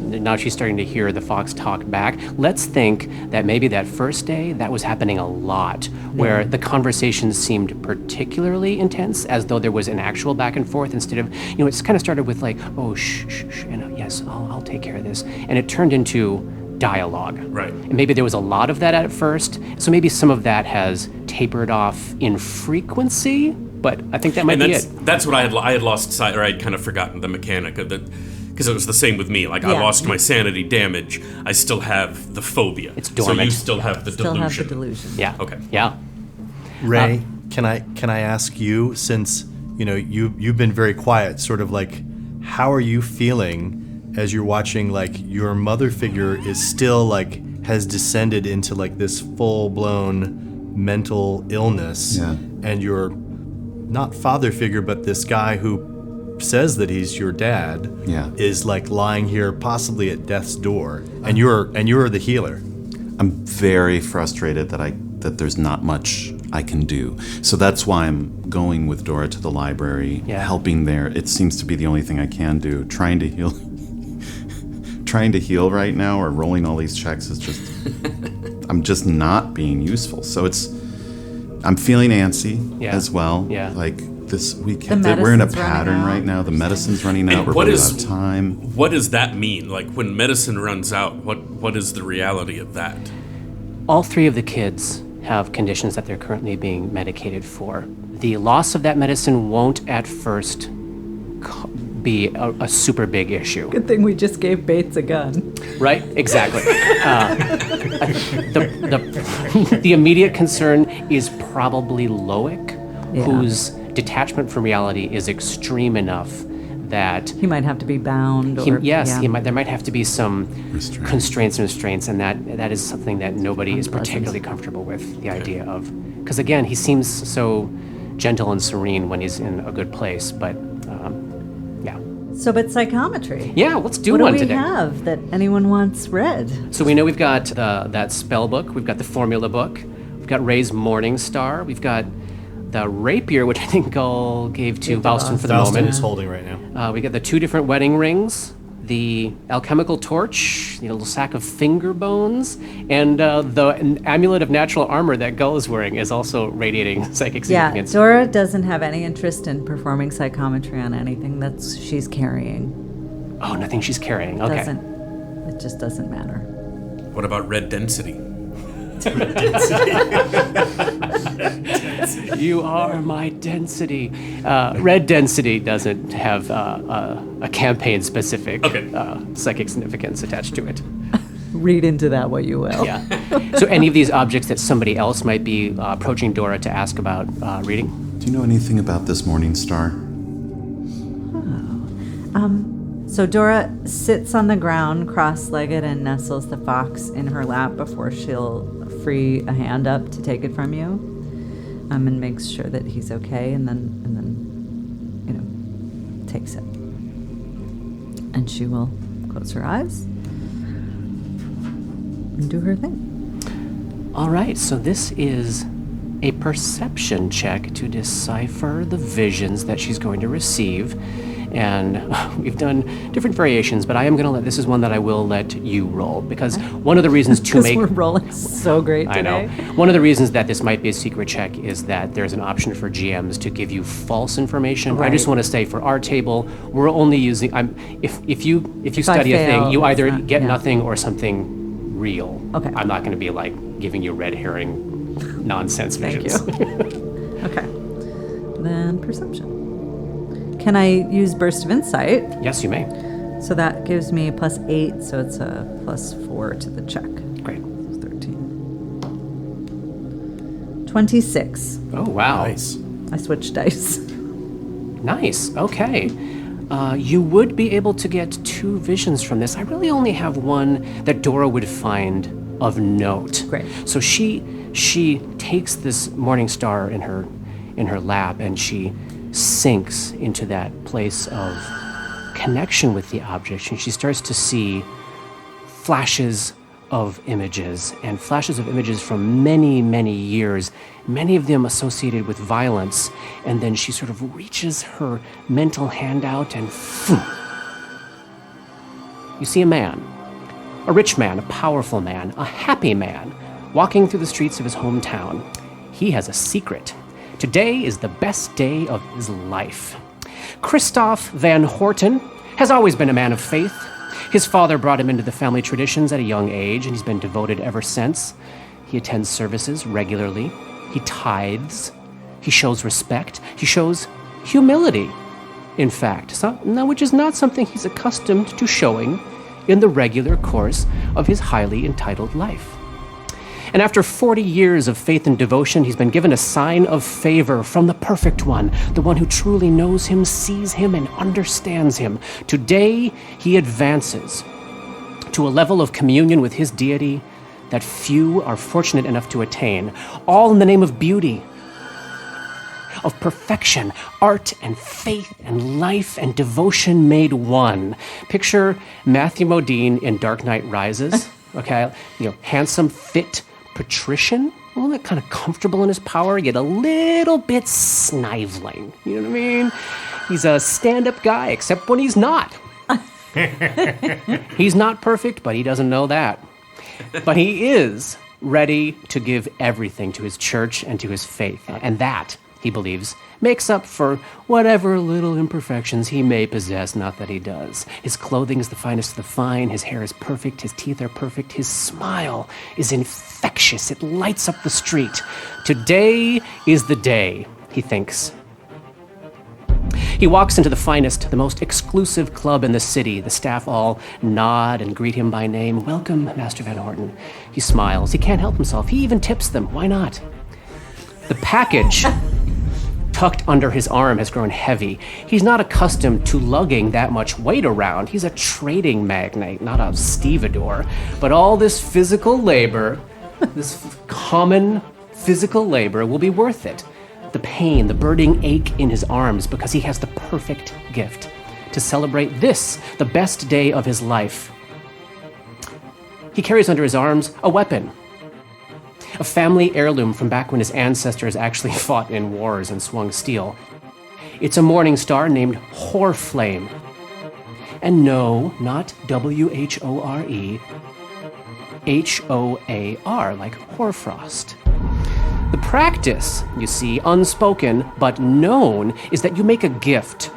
S2: starting to hear the fox talk back. Let's think that maybe that first day that was happening a lot, where the conversations seemed particularly intense, as though there was an actual back and forth instead of, it's kind of started with like, oh, shh, and yes, I'll take care of this, and it turned into dialogue.
S4: Right.
S2: And maybe there was a lot of that at first, so maybe some of that has tapered off in frequency, but I think that might be it.
S4: That's what I had lost sight, or I'd kind of forgotten the mechanic of that, because it was the same with me. Like I
S6: Yeah.
S4: lost my sanity damage, I still have the phobia.
S2: It's
S4: So
S2: dormant.
S4: you still have the
S6: Still
S4: delusion.
S6: have the delusion.
S2: Yeah.
S4: Okay.
S2: Yeah.
S3: Ray, can I ask you, since you've been very quiet, sort of like, how are you feeling as you're watching, like, your mother figure is still like has descended into like this full-blown mental illness, and your not father figure, but this guy who says that he's your dad, is like lying here possibly at death's door, and you're the healer.
S5: I'm very frustrated that there's not much I can do. So that's why I'm going with Dora to the library, helping there. It seems to be the only thing I can do. Trying to heal right now or rolling all these checks is just I'm just not being useful. So I'm feeling antsy as well. Yeah. Like this weekend we're in a pattern right now. The medicine's running out. We're running out of time.
S4: What does that mean? Like when medicine runs out, what is the reality of that?
S2: All 3 of the kids have conditions that they're currently being medicated for. The loss of that medicine won't at first be a super big issue.
S6: Good thing we just gave Bates a gun.
S2: Right? Exactly. The immediate concern is probably Loic, whose detachment from reality is extreme enough that
S6: he might have to be bound.
S2: There might have to be some constraints and restraints, and that is something that nobody is particularly comfortable with. The idea of, because again, he seems so gentle and serene when he's in a good place, but
S6: So, but psychometry.
S2: Yeah, let's do
S6: one today.
S2: What do we
S6: have that anyone wants read?
S2: So we know we've got that spell book, we've got the formula book, we've got Ray's Morning Star, we've got the rapier, which I think Gull gave to Valston for the moment.
S3: Valston is holding right now.
S2: We got the 2 different wedding rings, the alchemical torch, the little sack of finger bones, and the amulet of natural armor that Gull is wearing is also radiating psychic significance.
S6: Yeah, Dora doesn't have any interest in performing psychometry on anything that she's carrying.
S2: Oh, nothing she's carrying. Okay.
S6: It just doesn't matter.
S4: What about red density?
S2: You are my density. Red density doesn't have a campaign-specific psychic significance attached to it.
S6: Read into that what you will.
S2: Yeah. So any of these objects that somebody else might be approaching Dora to ask about reading?
S5: Do you know anything about this morning star?
S6: So Dora sits on the ground, cross-legged, and nestles the fox in her lap before she'll free a hand up to take it from you, and makes sure that he's okay, and then takes it. And she will close her eyes and do her thing.
S2: All right, so this is a perception check to decipher the visions that she's going to receive. And we've done different variations, but I am going to this is one that I will let you roll, because one of the reasons to make...
S6: we're rolling so great today.
S2: I know. One of the reasons that this might be a secret check is that there's an option for GMs to give you false information. Right. I just want to say for our table, we're only using... If you study a thing, you either get nothing or something real.
S6: Okay.
S2: I'm not going to be like giving you red herring nonsense visions.
S6: Thank you. Okay. Then perception. Can I use Burst of Insight?
S2: Yes, you may.
S6: So that gives me +8, so it's a +4 to the check.
S2: Great.
S6: 13. 26.
S2: Oh, wow.
S3: Nice.
S6: I switched dice.
S2: Nice. Okay. You would be able to get 2 visions from this. I really only have one that Dora would find of note.
S6: Great.
S2: So she takes this morning star in her lap, and she sinks into that place of connection with the object, and she starts to see flashes of images, and flashes of images from many, many years, many of them associated with violence, and then she sort of reaches her mental hand out and you see a man, a rich man, a powerful man, a happy man, walking through the streets of his hometown. He has a secret. Today is the best day of his life. Christoph Van Horten has always been a man of faith. His father brought him into the family traditions at a young age, and he's been devoted ever since. He attends services regularly. He tithes. He shows respect. He shows humility, in fact, which is not something he's accustomed to showing in the regular course of his highly entitled life. And after 40 years of faith and devotion, he's been given a sign of favor from the perfect one, the one who truly knows him, sees him, and understands him. Today, he advances to a level of communion with his deity that few are fortunate enough to attain, all in the name of beauty, of perfection, art and faith and life and devotion made one. Picture Matthew Modine in Dark Knight Rises, okay? Handsome, fit, patrician, a little bit kind of comfortable in his power, yet a little bit sniveling. You know what I mean? He's a stand-up guy, except when he's not. He's not perfect, but he doesn't know that. But he is ready to give everything to his church and to his faith. And that, he believes, makes up for whatever little imperfections he may possess, not that he does. His clothing is the finest of the fine, his hair is perfect, his teeth are perfect, his smile is infectious, it lights up the street. Today is the day, he thinks. He walks into the finest, the most exclusive club in the city. The staff all nod and greet him by name. Welcome, Master Van Horten. He smiles. He can't help himself. He even tips them. Why not? The package tucked under his arm has grown heavy. He's not accustomed to lugging that much weight around. He's a trading magnate, not a stevedore. But all this physical labor, this common physical labor, will be worth it. The pain, the burning ache in his arms, because he has the perfect gift to celebrate this, the best day of his life. He carries under his arms a weapon, a family heirloom from back when his ancestors actually fought in wars and swung steel. It's a morning star named Whoreflame. And no, not W-H-O-R-E, H-O-A-R, like hoarfrost. The practice, you see, unspoken but known, is that you make a gift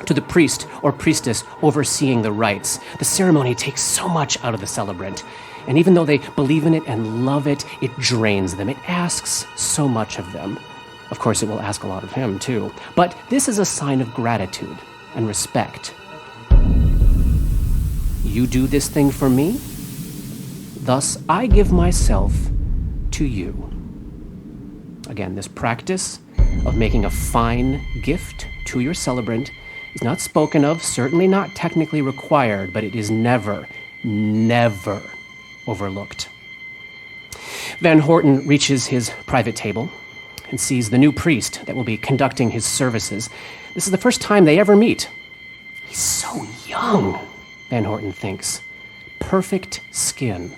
S2: to the priest or priestess overseeing the rites. The ceremony takes so much out of the celebrant. And even though they believe in it and love it, it drains them. It asks so much of them. Of course, it will ask a lot of him, too. But this is a sign of gratitude and respect. You do this thing for me, thus I give myself to you. Again, this practice of making a fine gift to your celebrant is not spoken of, certainly not technically required, but it is never, never overlooked. Van Horten reaches his private table and sees the new priest that will be conducting his services. This is the first time they ever meet. He's so young, Van Horten thinks. Perfect skin,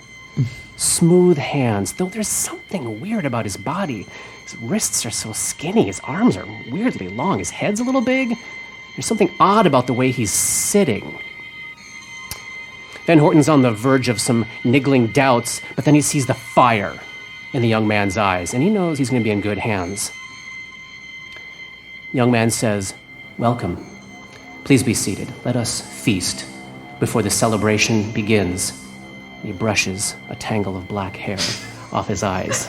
S2: smooth hands, though there's something weird about his body. His wrists are so skinny, his arms are weirdly long, his head's a little big. There's something odd about the way he's sitting. Van Horten's on the verge of some niggling doubts, but then he sees the fire in the young man's eyes, and he knows he's going to be in good hands. The young man says, "Welcome. Please be seated. Let us feast before the celebration begins." He brushes a tangle of black hair off his eyes.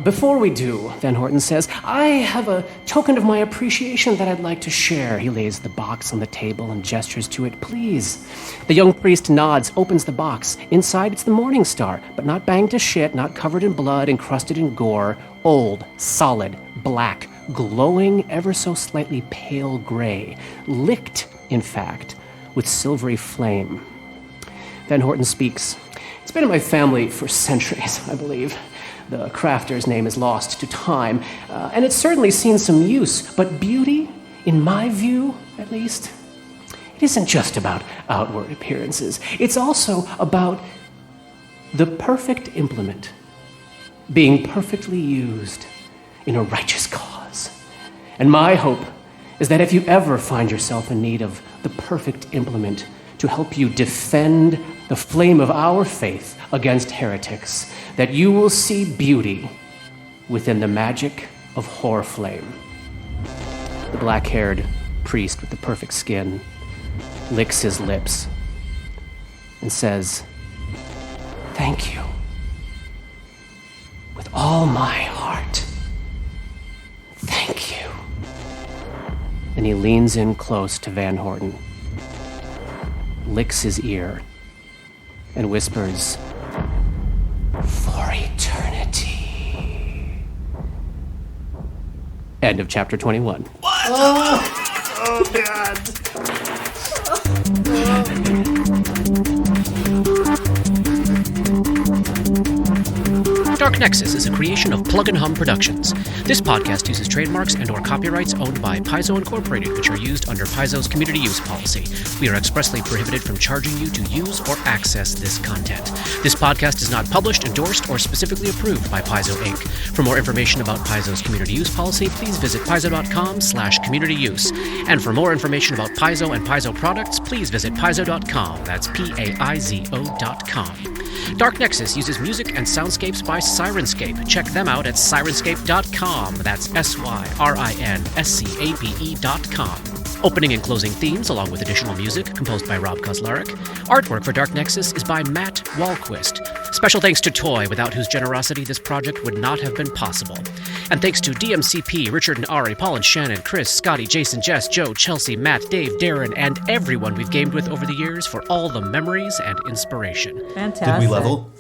S2: Before we do, Van Horten says, I have a token of my appreciation that I'd like to share. He lays the box on the table and gestures to it. Please. The young priest nods, opens the box. Inside, it's the morning star, but not banged to shit, not covered in blood, encrusted in gore. Old, solid, black, glowing ever so slightly pale gray. Licked, in fact, with silvery flame. Van Horten speaks. It's been in my family for centuries, I believe. The crafter's name is lost to time, and it's certainly seen some use, but beauty, in my view, at least, it isn't just about outward appearances. It's also about the perfect implement being perfectly used in a righteous cause. And my hope is that if you ever find yourself in need of the perfect implement to help you defend the flame of our faith against heretics, that you will see beauty within the magic of Whoreflame. The black-haired priest with the perfect skin licks his lips and says, "Thank you. With all my heart. Thank you." And he leans in close to Van Horten, licks his ear, and whispers, "For eternity." End of chapter 21.
S4: What? Oh God.
S2: Dark Nexus is a creation of Plug and Hum Productions. This podcast uses trademarks and/or copyrights owned by Paizo Incorporated, which are used under Paizo's community use policy. We are expressly prohibited from charging you to use or access this content. This podcast is not published, endorsed, or specifically approved by Paizo Inc. For more information about Paizo's community use policy, please visit paizo.com/communityuse. And for more information about Paizo and Paizo products, please visit paizo.com. That's PAIZO.com. Dark Nexus uses music and soundscapes by Sirenscape. Check them out at sirenscape.com. That's SYRINSCAPE.com. Opening and closing themes, along with additional music, composed by Rob Kauzlaric. Artwork for Dark Nexus is by Matt Wahlquist. Special thanks to Toy, without whose generosity this project would not have been possible. And thanks to DMCP, Richard and Ari, Paul and Shannon, Chris, Scotty, Jason, Jess, Joe, Chelsea, Matt, Dave, Darren, and everyone we've gamed with over the years for all the memories and inspiration.
S6: Fantastic.
S3: Did we level?